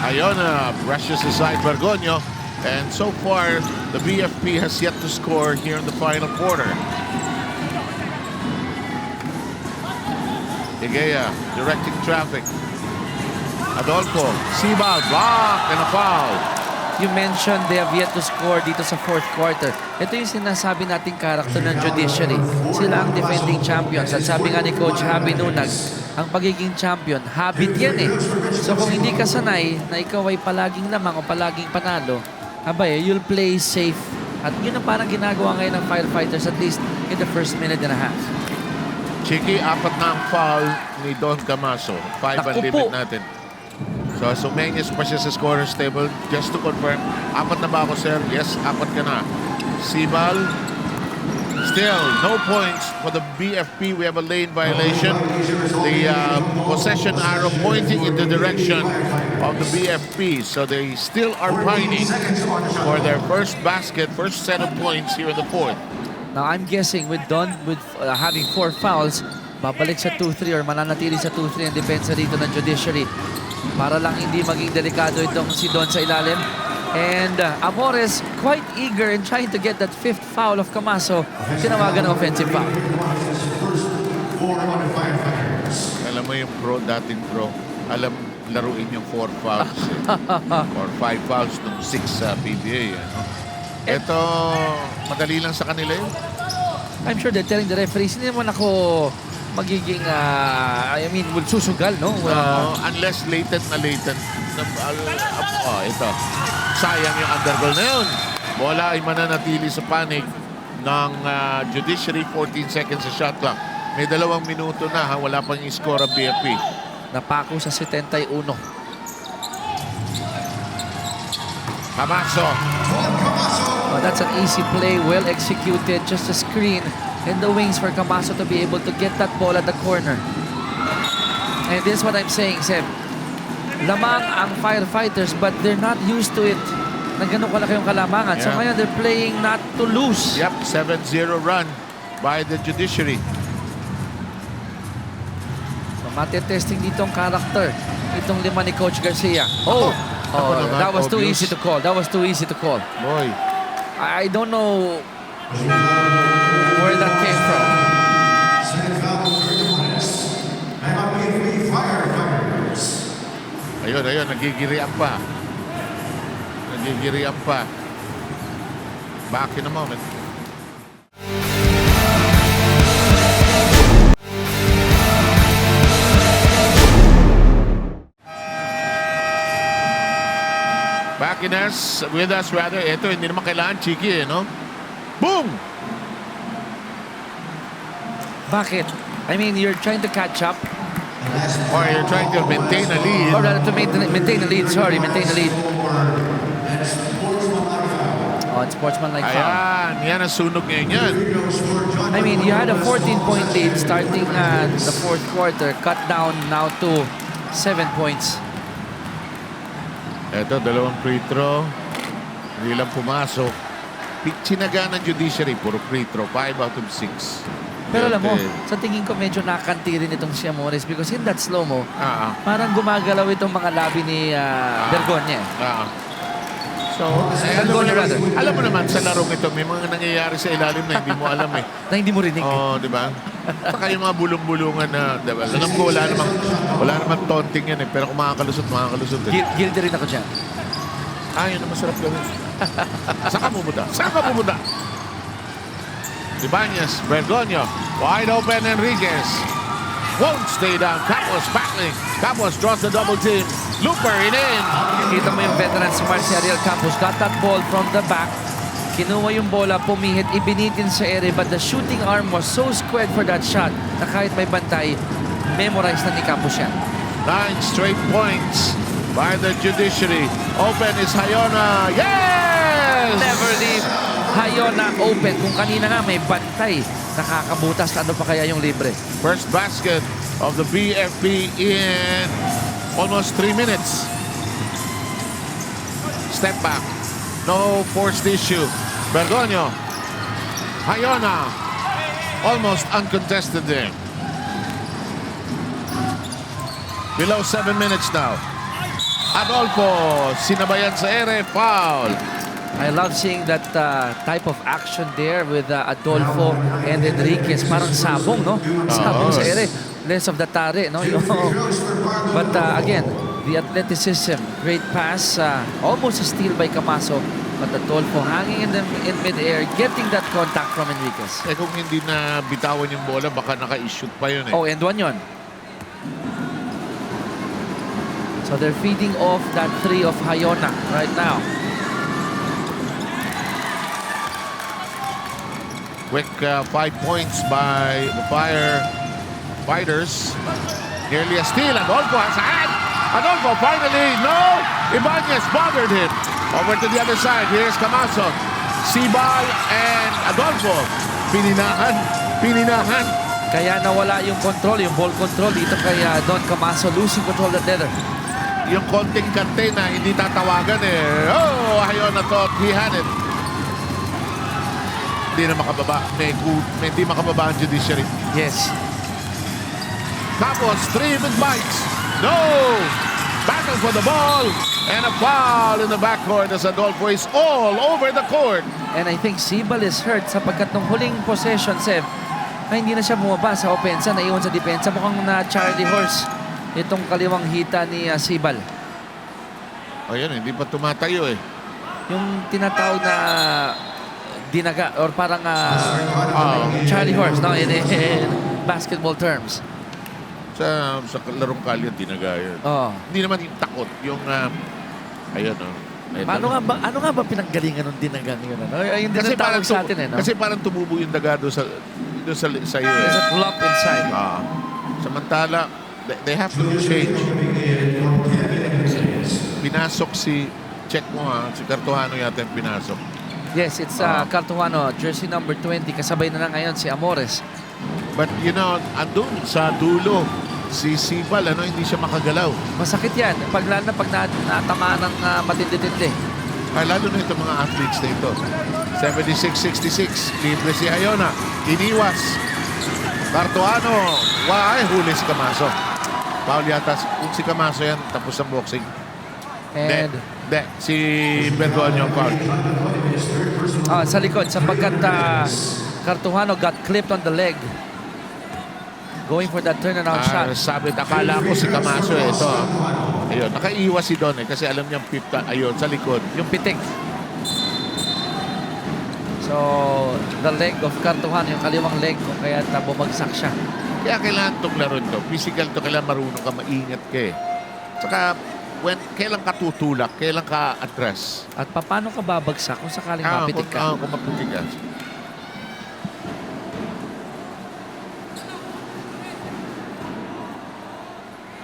Hayona brushes aside Bergonio. And so far, the BFP has yet to score here in the final quarter. Igea directing traffic. Adolfo, Sibal, block and a foul. You mentioned they have yet to score dito sa fourth quarter. Ito yung sinasabi nating karakter ng judiciary. Sila ang defending champions. At sabi nga ni Coach Javi Nunag, ang pagiging champion, habit yan eh. So kung hindi ka sanay na ikaw ay palaging lamang o palaging panalo, you'll play safe. At yun ang parang ginagawa ngayon ng Firefighters, at least in the first minute and a half. Chiki, 4 na ang foul ni Don Camaso. 5 ang Naku limit po. natin. So, Sumeñas pa siya sa scorer's table. Just to confirm, 4 na ba ako, sir? Yes, 4 ka na. Sibal, still, no points for the BFP. We have a lane violation. The possession arrow pointing in the direction of the BFP. So, they still are fighting for their first basket, first set of points here in the fourth. Now, I'm guessing with Don, having 4 fouls, babalik sa 2-3 or mananatili sa 2-3 ang depensa dito ng judiciary para lang hindi maging delikado itong si Don sa ilalim. And Amores quite eager in trying to get that 5th foul of Camaso. Tinawagan ng offensive foul. Alam mo yung dating pro, alam laruin yung 4 fouls or 5 fouls nung 6 sa PBA. Ito, madali lang sa kanila yun. I'm sure they're telling the referees, hindi naman ako magiging, susugal, no? Unless latent na latent. Ito. Sayang yung undergoal na yun. Bola ay mananatili sa panig ng judiciary. 14 seconds sa shot clock. May 2 minuto na. Wala pang i-score ang BFP. Napako sa 71. Camaso. Oh, that's an easy play, well executed, just a screen in the wings for Camaso to be able to get that ball at the corner. And this is what I'm saying, Seb. Lamang ang Firefighters, but they're not used to it. Na ganun kalaki yung kalamangan. So Yeah. ngayon, they're playing not to lose. Yep, 7-0 run by the judiciary. So Matetesting dito ang character. Itong 5 ni Coach Garcia. Oh, Ako naman, that was too obvious. easy to call. That was too easy to call. Boy. I don't know where that came from. Second foul for the Hornets. I'm up with Firefighters. Ayun, nagigirian pa. Nagigirian pa. Back in a moment. Back in us, with us rather. Ito, hindi naman kailangan cheeky no? Boom! Bakit? I mean, you're trying to catch up. Or you're trying to maintain a lead. Or rather, to maintain the lead. Sorry, maintain the lead. Oh, it's sportsman-like foul. Ayan, yan ang sunog ngayon yan. I mean, you had a 14-point lead starting at the fourth quarter. Cut down now to 7 points. Ito, 2 free throw. Hindi lang pumasok. Sinaga ng judiciary, puro free throw. 5 out of 6. Pero alam mo, sa tingin ko medyo nakanti rin itong si Amores because in that slow-mo, parang gumagalaw itong mga labi ni Bergonya. So, alam mo naman sa larong ito, may mga nangyayari sa ilalim na hindi mo alam eh. Na hindi mo rinig. Oo, di ba? Saka yung mga bulong-bulungan na, di ba? Alam ko, wala namang taunting yan eh. Pero kung makakalusot eh. Guilty rin ako dyan. Yun ang masarap gawin. Saan ka pumunta? Ibanez, Bergoño, wide open Enriquez. Won't stay down. Campos battling. Campos draws the double team. Looper in. Kita mo yung veteran si Marcial Campos. Got that ball from the back. Kinuha yung bola, pumihit, ibinitin sa ere. But the shooting arm was so squared for that shot na kahit may bantay, memorize na ni Campos yan. 9 straight points by the judiciary. Open is Hayona. Yes! Never leave Hayona open. Kung kanina nga may bantay, nakakabutas. Ano pa kaya yung libre? First basket of the BFP in almost 3 minutes. Step back. No forced issue. Bergoño. Hayona. Almost uncontested there. Below 7 minutes now. Adolfo. Sinabayan sa ere. Foul. I love seeing that type of action there with Adolfo and Enriquez. Parang sabong, no? Sabong sa ere. Less of the tare, no? But again, the athleticism, great pass, almost a steal by Camaso. But Adolfo hanging in mid-air, getting that contact from Enriquez. Kung hindi na bitawan yung bola, baka naka-shoot pa yun eh. Oh, and one yun. So they're feeding off that 3 of Hayona right now. Quick 5 points by the Fighters. Nearly a steal. Adolfo has a hand. Adolfo finally. No! Ibanez bothered him. Over to the other side. Here's Camaso. Sibal and Adolfo. Pininahan. Kaya nawala yung control, yung ball control dito kay Don Camaso, losing control that leather. Yung konting kante na hindi tatawagan eh. Oh, Hayona thought he had it. Hindi na makababa. Hindi makababa ang judiciary. Yes. Campos, 3 big bites. No! Battle for the ball. And a foul in the backcourt as Adolfo is all over the court. And I think Sibal is hurt sapagkat nung huling possession, Sev, ay hindi na siya bumaba sa opensa, naiwan sa depensa. Mukhang na Charlie Horse itong kaliwang hita ni Sibal. Ayun, hindi pa tumatayo eh. Yung tinatawag na dinaga or parang Charlie Horse, no? In basketball terms. Sa larong kalye, dinaga yun. Oh. Hindi naman yung takot. Yung, ayun, oh. Ano nga ba pinanggalingan ng dinagang yun? Ano? Yung dinatawag sa atin, eh, no? Kasi parang tumubo yung daga doon sa iyo. There's a lump inside. Samantala, they have to change. Pinasok check mo si Cartuano yata yung pinasok. Yes, it's Cartuano, jersey number 20. Kasabay na ngayon si Amores. But andun sa dulo, si Sibal, hindi siya makagalaw. Masakit yan. Lalo na pag natamaan ng matindi-tindi. Lalo na itong mga athletes na ito. 76-66, libre si Hayona. Iniwas. Cartuano, huli si Camaso. Foul yata. Kung si Camaso yan, tapos ang boxing. And Hindi. Si Bergonio ang foul. sa likod, sapagkat Cartuhano got clipped on the leg. Going for that turnaround shot. Sabi, akala ko si Camaso ito. Ayun, nakaiwas si Don kasi alam niyang pipta. Ayun, sa likod. Yung pitik. So, the leg of Cartuhano, yung kaliwang leg, kung kaya bumagsak siya. Kaya kailangan itong laro to. Physical to, kailangan marunong ka, maingat ka eh. Saka, kailan ka tutulak, kailan ka atras. At paano ka babagsak kung sakaling mapitik ka? Kung mapitik ka.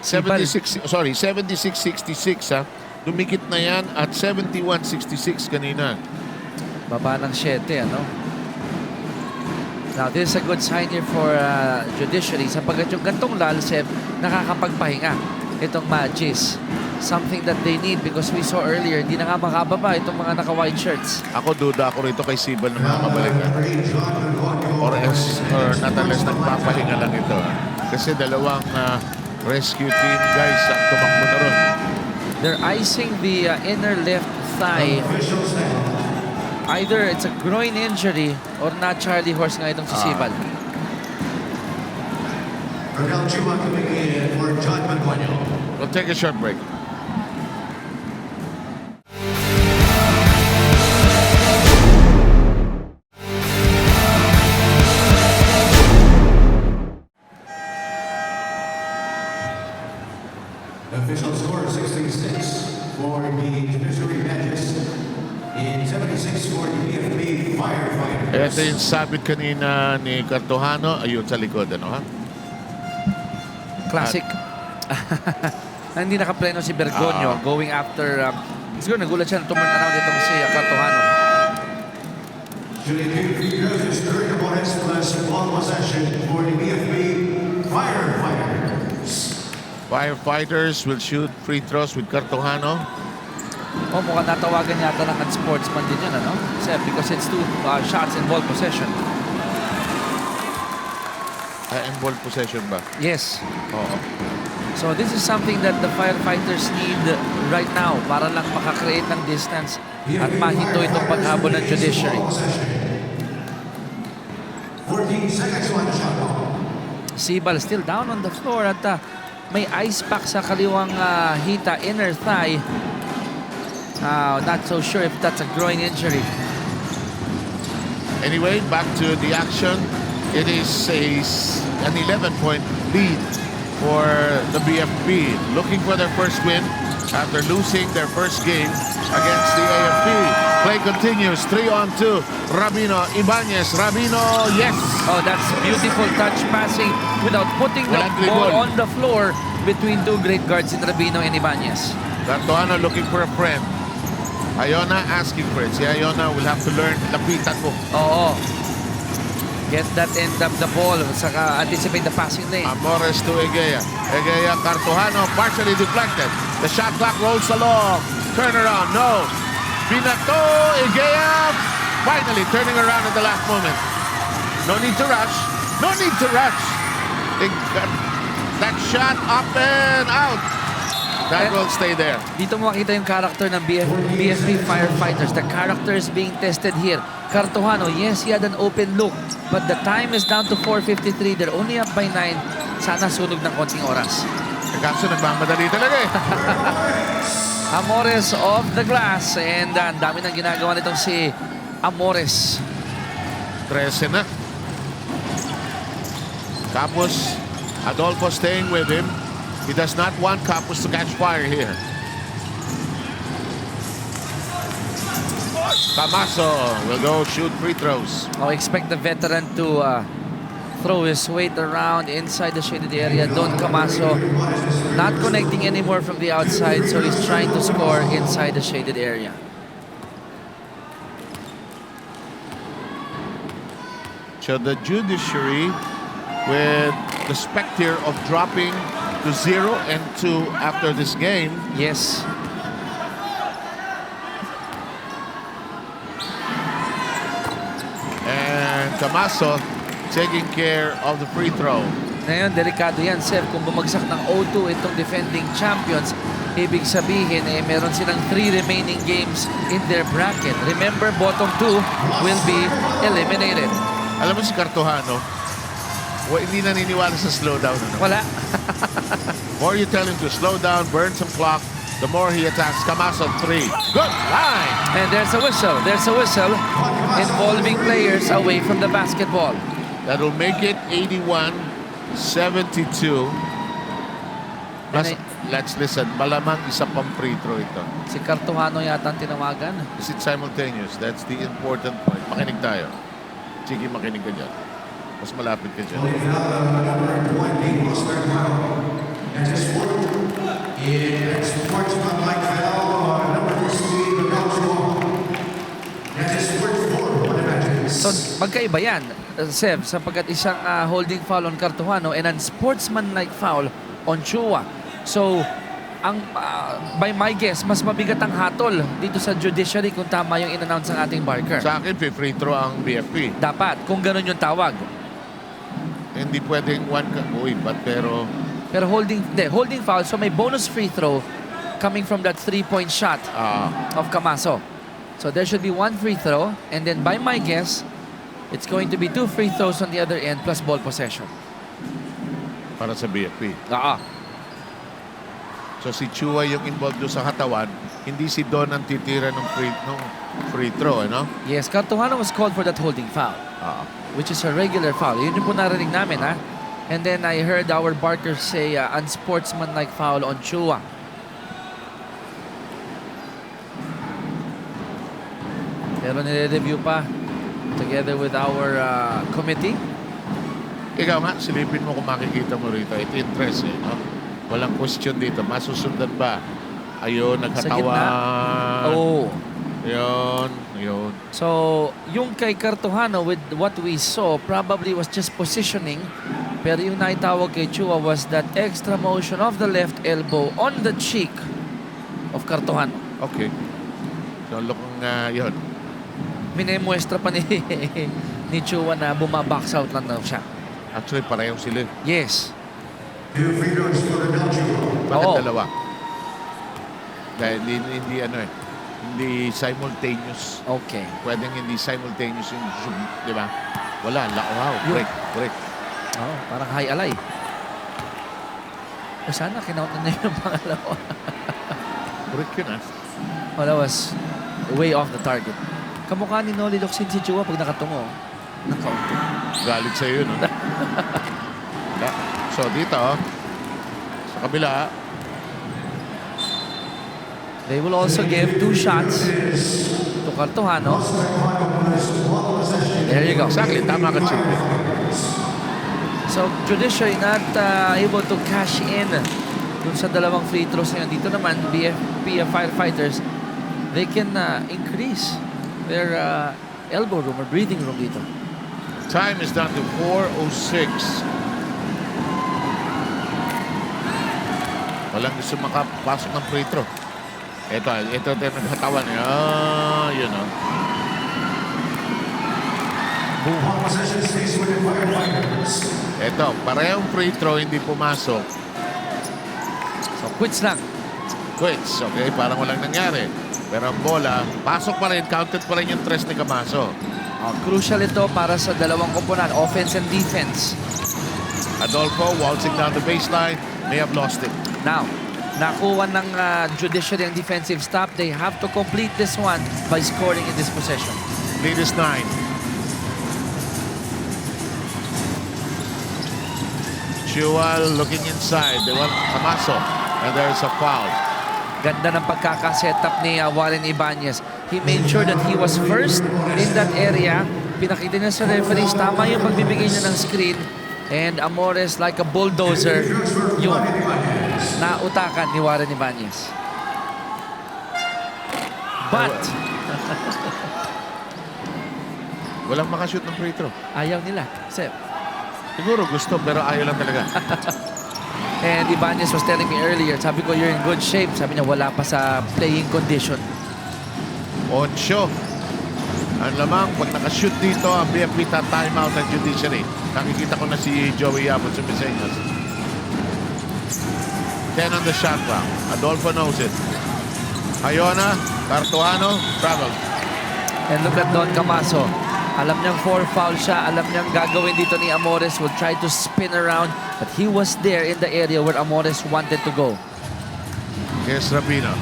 Sibal. 76-66 ha. Dumikit na yan at 71-66 kanina. Baba ng 7, ano? Now, this is a good sign here for judiciary sapagkat yung gantong lalsep nakakapagpahinga itong Magis. Something that they need because we saw earlier, di na nga makababa itong mga naka-white shirts. Ako duda ako rito kay Sibal na makabalik. Or not unless nagpapahinga lang ito. Kasi dalawang rescue team guys ang tumakbo na ron. They're icing the inner left thigh. Either it's a groin injury or not Charlie Horse nga itong si Sibal. Ronel Chua coming in for John Manuel. We'll take a short break. Official score 66 for the judiciary matches. In 76 for the BFP Firefighters. Ito yung sabit kanina ni Cartuhano. Ayun sa likod, ano ha? Classic. Hindi nakapleno si Bergonio going after... siguro nagulat siya na turn around itong si Cartuhano. Shooting 2 free throws is third opponents plus ball possession for the BFP Firefighters. Firefighters will shoot free throws with Cartuhano. Mukhang natawagan yata ng sportsman din yun, ano? Because it's 2 shots in ball possession. And ball possession ba? Yes. Oo. So this is something that the firefighters need right now para lang makakreate ng distance at mahinto itong paghabol ng judiciary. 14 seconds on the shot clock. Sibal still down on the floor at may ice pack sa kaliwang hita, inner thigh. Not so sure if that's a groin injury. Anyway, back to the action. It is an 11-point lead for the BFP. Looking for their first win after losing their first game against the AFP. Play continues. 3-on-2. Rabino, Ibanez. Rabino, yes! Oh, that's beautiful touch passing without putting the Walang ball dribble. on the floor between two great guards in Rabino and Ibanez. Cartuhano looking for a friend. Iona asking for it. Si Iona will have to learn lapitan mo. Oo. Get that end of the ball. Saka anticipate the passing lane. Amores to Egea. Egea, Cartuhano partially deflected. The shot clock rolls along. Turn around, no. Binato, Egea. Finally turning around at the last moment. No need to rush. No need to rush. That shot up and out. That will stay there. Dito mo makita yung character ng BFP Firefighters. The character is being tested here. Cartuhano, yes, he had an open look. But the time is down to 4:53. They're only up by 9. Sana sunog ng konting oras. Kaso nagmamadali talaga eh. Amores off the glass. And ang dami nang ginagawa nitong si Amores. 13 na. Tapos, Adolfo staying with him. He does not want Capus to catch fire here. Camaso will go shoot free throws. I expect the veteran to throw his weight around inside the shaded area. Don Camaso not connecting anymore from the outside, so he's trying to score inside the shaded area. So the judiciary with the specter of dropping to 0 and 2 after this game. Yes. And Camaso taking care of the free throw. Ngayon, delikado yan, Seb. Kung bumagsak ng 0-2 itong defending champions, ibig sabihin, meron silang 3 remaining games in their bracket. Remember, bottom 2 will be eliminated. Alam mo si Cartojano, hindi naniniwala sa slowdown. Ano? Wala. More you tell him to slow down, burn some clock, the more he attacks. Camaso 3. Good line! And there's a whistle. There's a whistle involving players away from the basketball. That'll make it 81-72. Plus, let's listen. Malamang isa pang free throw ito. Si Cartojano yata ang tinawagan. Is it simultaneous? That's the important point. Makinig tayo. Sige, makinig ka dyan. Mas malapit ka dyan. Number 20, Oscar Mao. Next is sportsmanlike foul, number 3, Ronaldo. Next is sports 4, one advantage. So, magkaiba yan, Sev, sapagkat isang holding foul on Cartojano and an sportsmanlike foul on Chua. So, by my guess, mas mabigat ang hatol dito sa judiciary kung tama yung in-announce ng ating Barker. Sa akin, free throw ang BFP. Dapat, kung ganun yung tawag. Hindi pwedeng pero Pero holding foul, so may bonus free throw coming from that 3-point shot of Camaso. So there should be 1 free throw, and then by my guess, it's going to be 2 free throws on the other end plus ball possession. para sa BFP. So si Chua yung involved doon sa katawan, hindi si Don ang titira ng free throw, ano? Yes, Cartojano was called for that holding foul, which is a regular foul. Yun yung po narinig namin, ha? And then I heard our Barker say unsportsmanlike foul on Chua. Pero nire-review pa together with our committee. Ikaw nga, silipin mo kung makikita mo rito. Ito interest, no? Walang question dito. Masusundan ba? Ayun, nagkatawan. Oh. Yun. So, yung kay Cartojano with what we saw probably was just positioning. Pero yung naitawag kay Chua was that extra motion of the left elbow on the cheek of Cartojano. Okay. So, look yun. Minemuestra pa ni Chua na bumabox out lang daw siya. Actually, pareho sila. Yes. Two free throws for Ronaldo. Bakit Oo. dalawa? Dahil hindi simultaneous. Okay. Pwedeng hindi simultaneous yung zoom, di ba? Wala. Wow. Yun. Break. Oh, parang high alay. Sana kinaut na yung pangalawa. Break yun, Oh, that was way off the target. Kamukha ni Noli Locsin si Chua pag nakatungo. Nakaunti. Galit sa'yo, no? So, dito, sa kabila, They will also give 2 shots to Cartojano. There you go. exactly, tama ka, Chip. So, judiciary not able to cash in dun sa dalawang free throws na yun. Dito naman, BFP firefighters, they can increase their elbow room or breathing room dito. Time is down to 4:06. Walang gusto makapasok ng free throw. Ito nagkatawan. Yun, One possession stays with the firefighters. Ito, parehong free throw, hindi pumasok. So, quits lang. Quits, okay? Parang walang nangyari. Pero ang bola, pasok pa rin, counted pa rin yung 3 ni Camaso. Crucial ito para sa dalawang komponan, offense and defense. Adolfo waltzing down the baseline, may have lost it. Now, nakuha ng judiciary ang defensive stop. They have to complete this one by scoring in this possession. Lead is 9. Chua looking inside. They want Camaso. And there's a foul. Ganda ng pagkakasetup ni Warren Ibanez. He made sure that he was first in that area. Pinakita niya sa referees, tama yung pagbibigay niya ng screen. And Amores, like a bulldozer, yun, nautakan ni Warren Ibanez. But, Walang makashoot ng free throw. ayaw nila. Sep. Siguro gusto, pero ayaw lang talaga. And Ibanez was telling me earlier, sabi ko, you're in good shape. Sabi niya, wala pa sa playing condition. 8 Ang lamang, pag nakashoot dito, ang BFP timeout ng judiciary. Nakikita ko na si Joey Yabon sa Miseñas. 10 on the shot clock. Adolfo knows it. Ayona, Cartuano, travel. And look at Don Camaso. Alam niyang 4 foul siya. Alam niyang gagawin dito ni Amores. Will try to spin around. But he was there in the area where Amores wanted to go. Here's Rabino.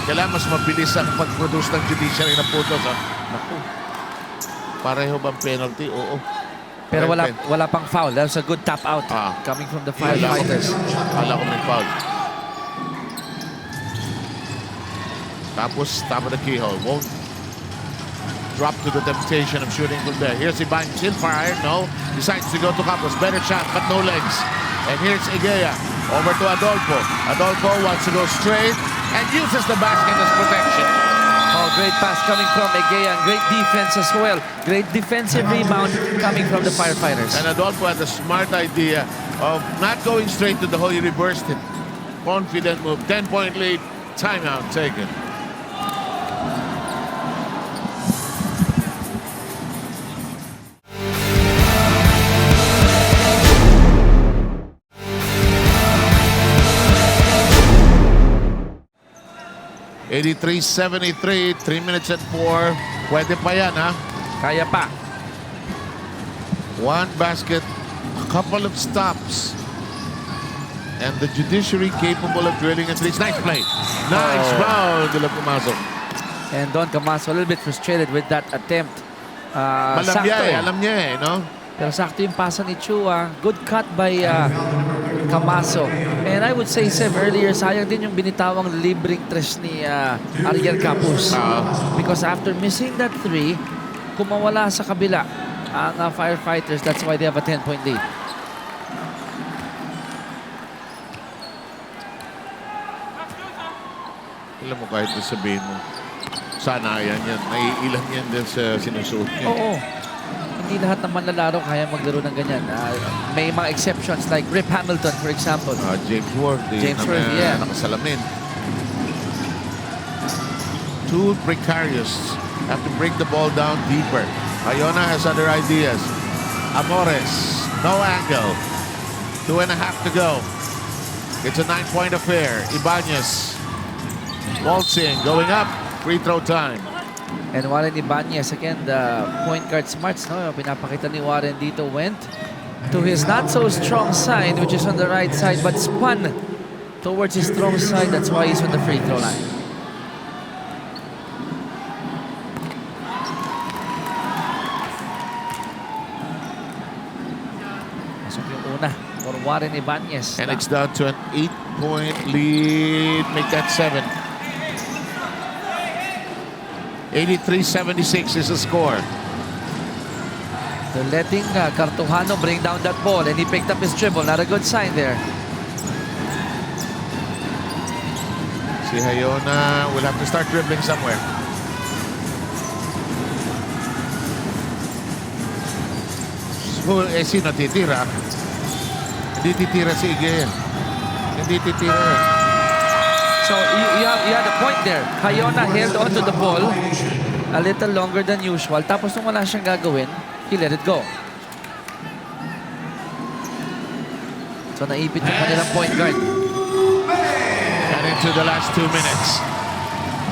Kailangan mas mabilis ang pag-produce ng judiciary na putos. Ha? Naku. Pareho bang penalty? Oo. Pero Red pen. wala pang foul. That was a good tap out coming from the firefighters. Kala ko may foul. Tapos, top of the keyhole. Won't drop to the temptation of shooting from there. Here's Iban. Still fired. No. Decides to go to Campos. Better shot, but no legs. And here's Igea. Over to Adolfo. Adolfo wants to go straight and uses the basket as protection. Oh, great pass coming from Egea. Great defense as well. Great defensive rebound coming from the firefighters. And Adolfo had a smart idea of not going straight to the hole. He reversed it. Confident move. 10-point lead. Timeout taken. (83-73), 3 minutes and 4. Pwede pa yan, ha? Kaya pa. One basket, a couple of stops. And the judiciary capable of drilling and threes. Nice play. Nice foul. De La pumasok. And Don Camaso a little bit frustrated with that attempt. Alam niya eh. Alam niya eh, no? Pero sakto yung pasa ni Chua. Good cut by Camaso. And I would say, Seb, earlier, sayang din yung binitawang libreng tres ni Ariel Capus. Because after missing that 3, kumawala sa kabila ang firefighters. That's why they have a 10-point lead. Alam mo, kahit sabihin mo, sanayan yan. Naiilan yan din sa sinusuot niya. Oo. Hindi lahat ng manlalaro kaya maglaro ng ganyan. May mga exceptions like Rip Hamilton, for example. James Worth. James Worth, yeah. Nakasalamin. Too precarious. Have to break the ball down deeper. Ayona has other ideas. Amores. No angle. 2.5 to go. It's a 9-point affair. Ibanez. Waltzing. Going up. Free throw time. And Warren Ibanez, again, the point guard smarts, no? Pinapakita ni Warren dito, went to his not so strong side, which is on the right side, but spun towards his strong side. That's why he's on the free throw line. Pasok yung una for Warren Ibanez. And it's down to an 8-point lead. Make that 7. 83-76 is the score. They're letting Cartuano bring down that ball, and he picked up his dribble. Not a good sign there. Si Hayona will have to start dribbling somewhere. So, sino titira? Hindi titira si Igea. Hindi titira. So you had a point there. Hayona held onto the ball a little longer than usual. Tapos nung wala siyang gagawin, he let it go. So naipit yung kanilang point guard. And into the last 2 minutes.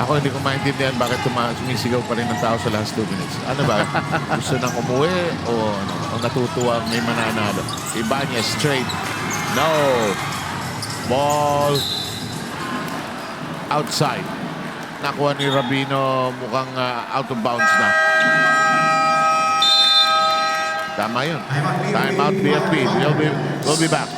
Ako hindi ko maintindihan bakit sumisigaw pa rin ng tao sa last 2 minutes. Ano ba? Gusto nang umuwi o natutuwa may mananalo? Ibanez straight. No. Ball outside. Nakuha ni Rabino, mukhang out of bounds na. Tama yun. Time out BFP. We'll be back.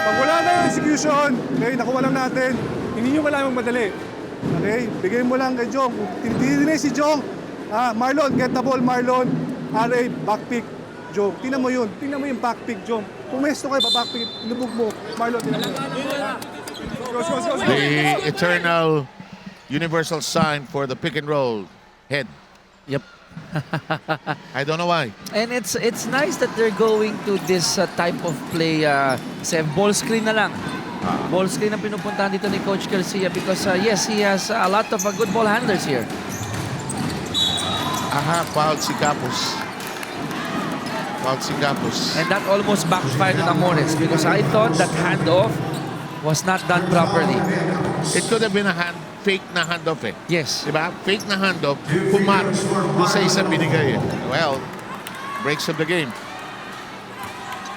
Pag wala na yung execution, okay, nakuha lang natin. Hindi nyo kailangan magmadali. Okay? Bigay mo lang kay Jong. Kung tinitinin si Jong, Marlon, get the ball, Marlon. RA, backpick, Jong. Tingnan mo yun. Tingnan mo yung backpick, Jong. Kung mesto kayo, backpick, lubog mo. Marlon, tingnan mo. Go. The eternal universal sign for the pick and roll. Head. Yep. I don't know why. And it's nice that they're going to this type of play. Ball screen na lang. Ball screen ang pinupuntahan dito ni Coach Garcia because yes, he has a lot of good ball handlers here. Aha, foul si Capos. Foul si Capos. And that almost backfired on Amores because I thought that handoff was not done properly. It could have been a fake na handoff eh. Yes. Diba? Fake na handoff, pumat doon sa isang binigay eh. Well, breaks of the game.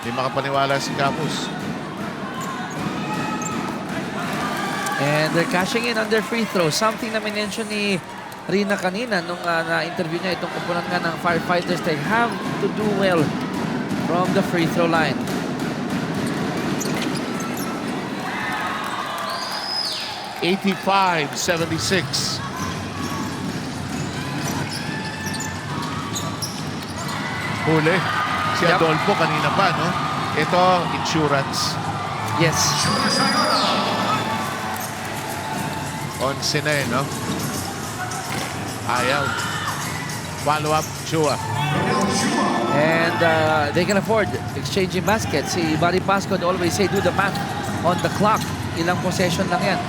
Hindi makapaniwala si Capos. And they're cashing in on their free throw. Something na mention ni Rina kanina nung na-interview niya itong kumpunan nga ng Firefighters. They have to do well from the free throw line. $85-76. Huli. Si Yep. Adolfo kanina pa, no? Ito, insurance. Yes. 11 na eh, no? Ayaw. Follow up, Chua. And they can afford exchanging baskets. Si Barry Pasco would always say, do the math on the clock. Ilang possession lang yan.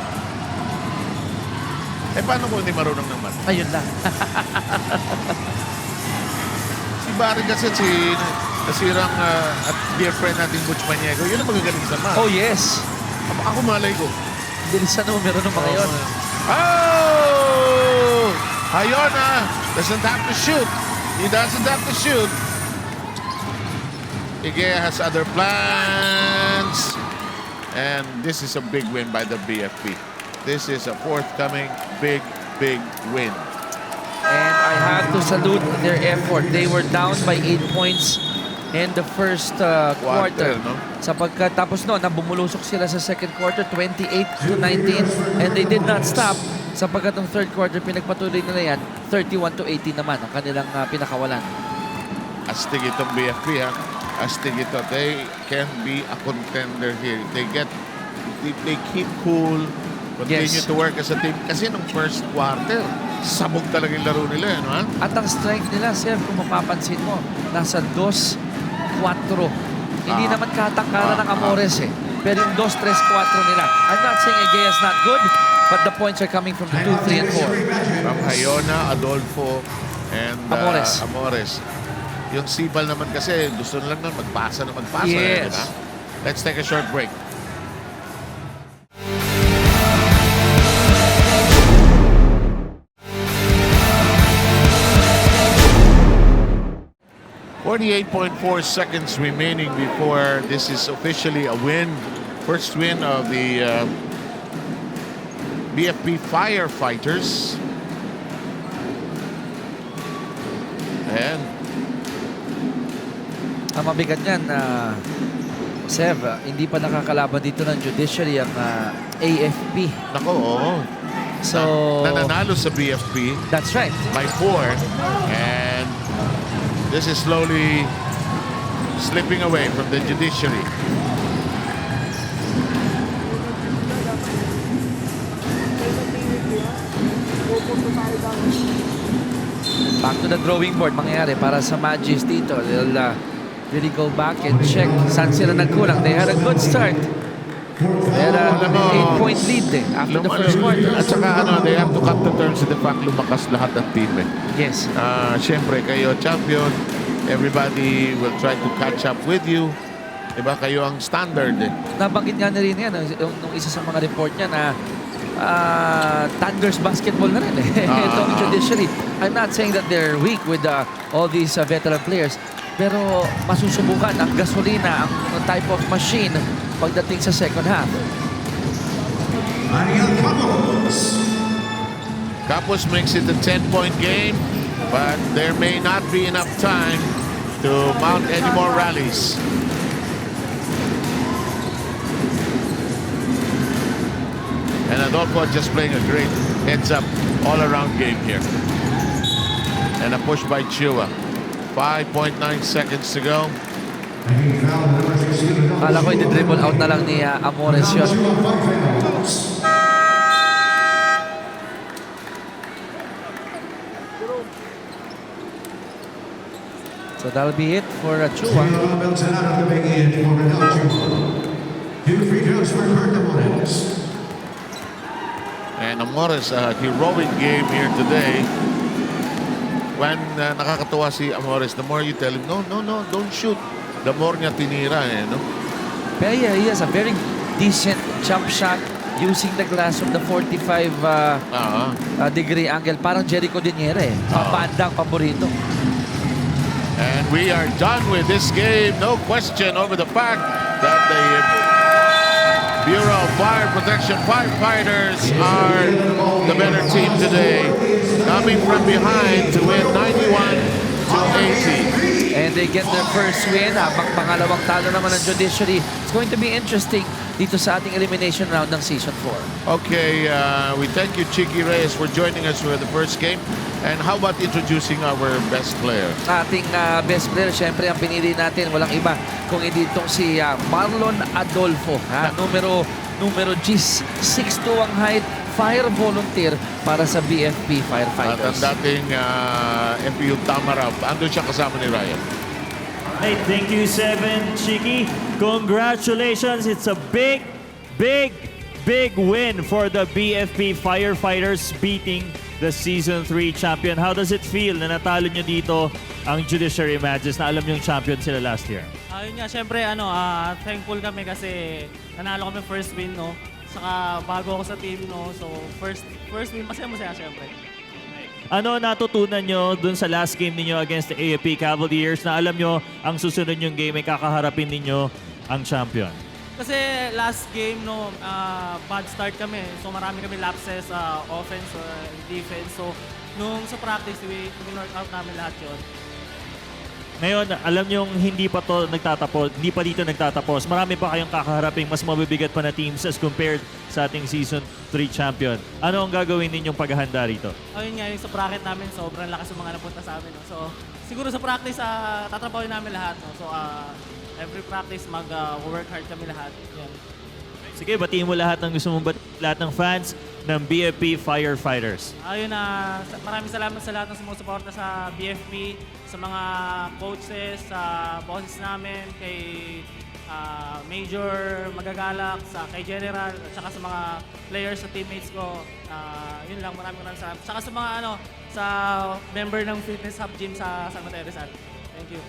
Eh, paano kung hindi marunong ng math? Ayun lang. Si Barry kasi nasirang at dear friend natin Butch Maniego, yun ang magagaling sa math. Oh, yes. Ako malay ko. Bilis sa numero ng mga yun. Oh! Hayona doesn't have to shoot. He doesn't have to shoot. Igea has other plans. And this is a big win by the BFP. This is a forthcoming big win. And I have to salute their effort. They were down by 8 points in the first quarter. no? Sapagkat tapos noon, bumulusok sila sa second quarter, 28-19. And they did not stop. Sapagkat ng third quarter, pinagpatuloy nila yan, 31-18 naman ang kanilang pinakawalan. Astig itong BFP, ha? Astig ito. They can be a contender here. They keep cool, continue Yes. to work as a team. Kasi nung first quarter, sabog talaga yung laro nila, no? At ang strength nila, sir, kung mapapansin mo, nasa 2-4. Hindi naman katangkaran ng Amores eh. Pero yung 2-3-4 nila. I'm not saying Egea is not good, but the points are coming from the 2, 3, and 4. From Hayona, Adolfo, and Amores. Yung Sibal naman kasi, gusto lang na magpasa. Yes. Diba? Let's take a short break. .4 seconds remaining before this is officially a win. First win of the BFP Firefighters. And Ang mabigat niyan, Sev, hindi pa nakakalaban dito ng judiciary ang AFP. nako, oo. So, Nananalo sa BFP that's right. by 4. And this is slowly slipping away from the judiciary. Back to the drawing board mangyayari para sa Magis dito. They'll really go back and check saan sila nagkulang. They had a good start. They had a 8-point lead after the first quarter. At saka they have to come to terms with the fact lumakas lahat ng team eh. Yes. Siyempre, kayo champion. Everybody will try to catch up with you. Diba, kayo ang standard eh. Nabanggit nga na rin yan nung isa sa mga report niya na Thunder's basketball na rin eh. Itong judiciary. I'm not saying that they're weak with all these veteran players. Pero masusubukan ang gasolina, ang type of machine pagdating sa second half. Capos makes it a 10-point game, but there may not be enough time to mount any more rallies. And Adolfo just playing a great heads-up all-around game here. And a push by Chua. 5.9 seconds to go. Kala ko i-dribble out na lang ni Amores yun. So that'll be it for Chua. Milton out of the big end for Ronaldo Chua. 2 free throws for Kurt Amores. And Amores, heroic game here today. When nakakatuwa si Amores, the more you tell him, no, don't shoot. The more niya tinira, no? Pero yeah, he has a very decent jump shot using the glass of the 45 degree angle. Parang Jericho Diniera eh. Bandang paborito. And we are done with this game. No question over the fact that the Bureau of Fire Protection firefighters are the better team today, coming from behind to win 91-80. And they get their first win. Habang pangalawang talo naman ng Judiciary. It's going to be interesting dito sa ating elimination round ng Season 4. Okay, we thank you, Chicky Reyes, for joining us for the first game. And how about introducing our best player? Ating best player, syempre ang pinili natin, walang iba kung hindi itong si Marlon Adolfo. Numero 10, 6'2" ang height, fire volunteer para sa BFP At ang Firefighters. dating MPU Tamarab, andun siya kasama ni Ryan. Hey, thank you, Seven, Chiki. Congratulations. It's a big win for the BFP Firefighters beating the Season 3 champion. How does it feel na natalo nyo dito ang Judiciary Mages na alam yung champion sila last year? Ayun nga, syempre, thankful kami kasi nanalo kami first win, no? Saka bago ako sa team, no? So, first win, masaya syempre. Ano natutunan nyo dun sa last game ninyo against the AFP Cavaliers na alam nyo ang susunod yung game ay kakaharapin ninyo ang champion? Kasi last game, no, bad start kami. So, marami kami lapses, offense or defense. So, nung sa practice, we work out namin lahat yun. Ngayon, alam nyo hindi pa dito nagtatapos. Marami pa kayong kakaharaping mas mabibigat pa na teams as compared sa ating Season 3 champion. Ano ang gagawin ninyong paghahanda rito? Ayun nga, yung sa bracket namin, sobrang lakas yung mga napunta sa amin. No? So, siguro sa practice, tatrabahin namin lahat. No? So, every practice, mag-work hard kami lahat. Yan. Sige, batiin mo lahat ng gusto mong lahat ng fans ng BFP Firefighters. Ayun maraming salamat sa lahat ng sumusuporta sa BFP, sa mga coaches, sa bosses namin, kay Major Magagalak, kay General, at saka sa mga players, sa teammates ko. Yun lang, maraming salamat. Saka sa mga sa member ng Fitness Hub Gym sa San Mateo Rizal. Thank you.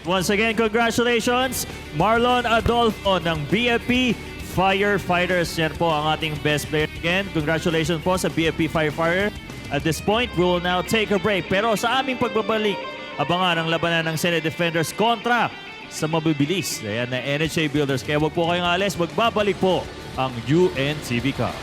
Once again, congratulations, Marlon Adolfo ng BFP Firefighters. Yan po ang ating best player. Again, congratulations po sa BFP Firefighter. At this point, we will now take a break. Pero sa aming pagbabalik, abangan ang labanan ng Senate Defenders kontra sa mabibilis na NHA Builders. Kaya wag po kayong alis, magbabalik po ang UNTV Cup.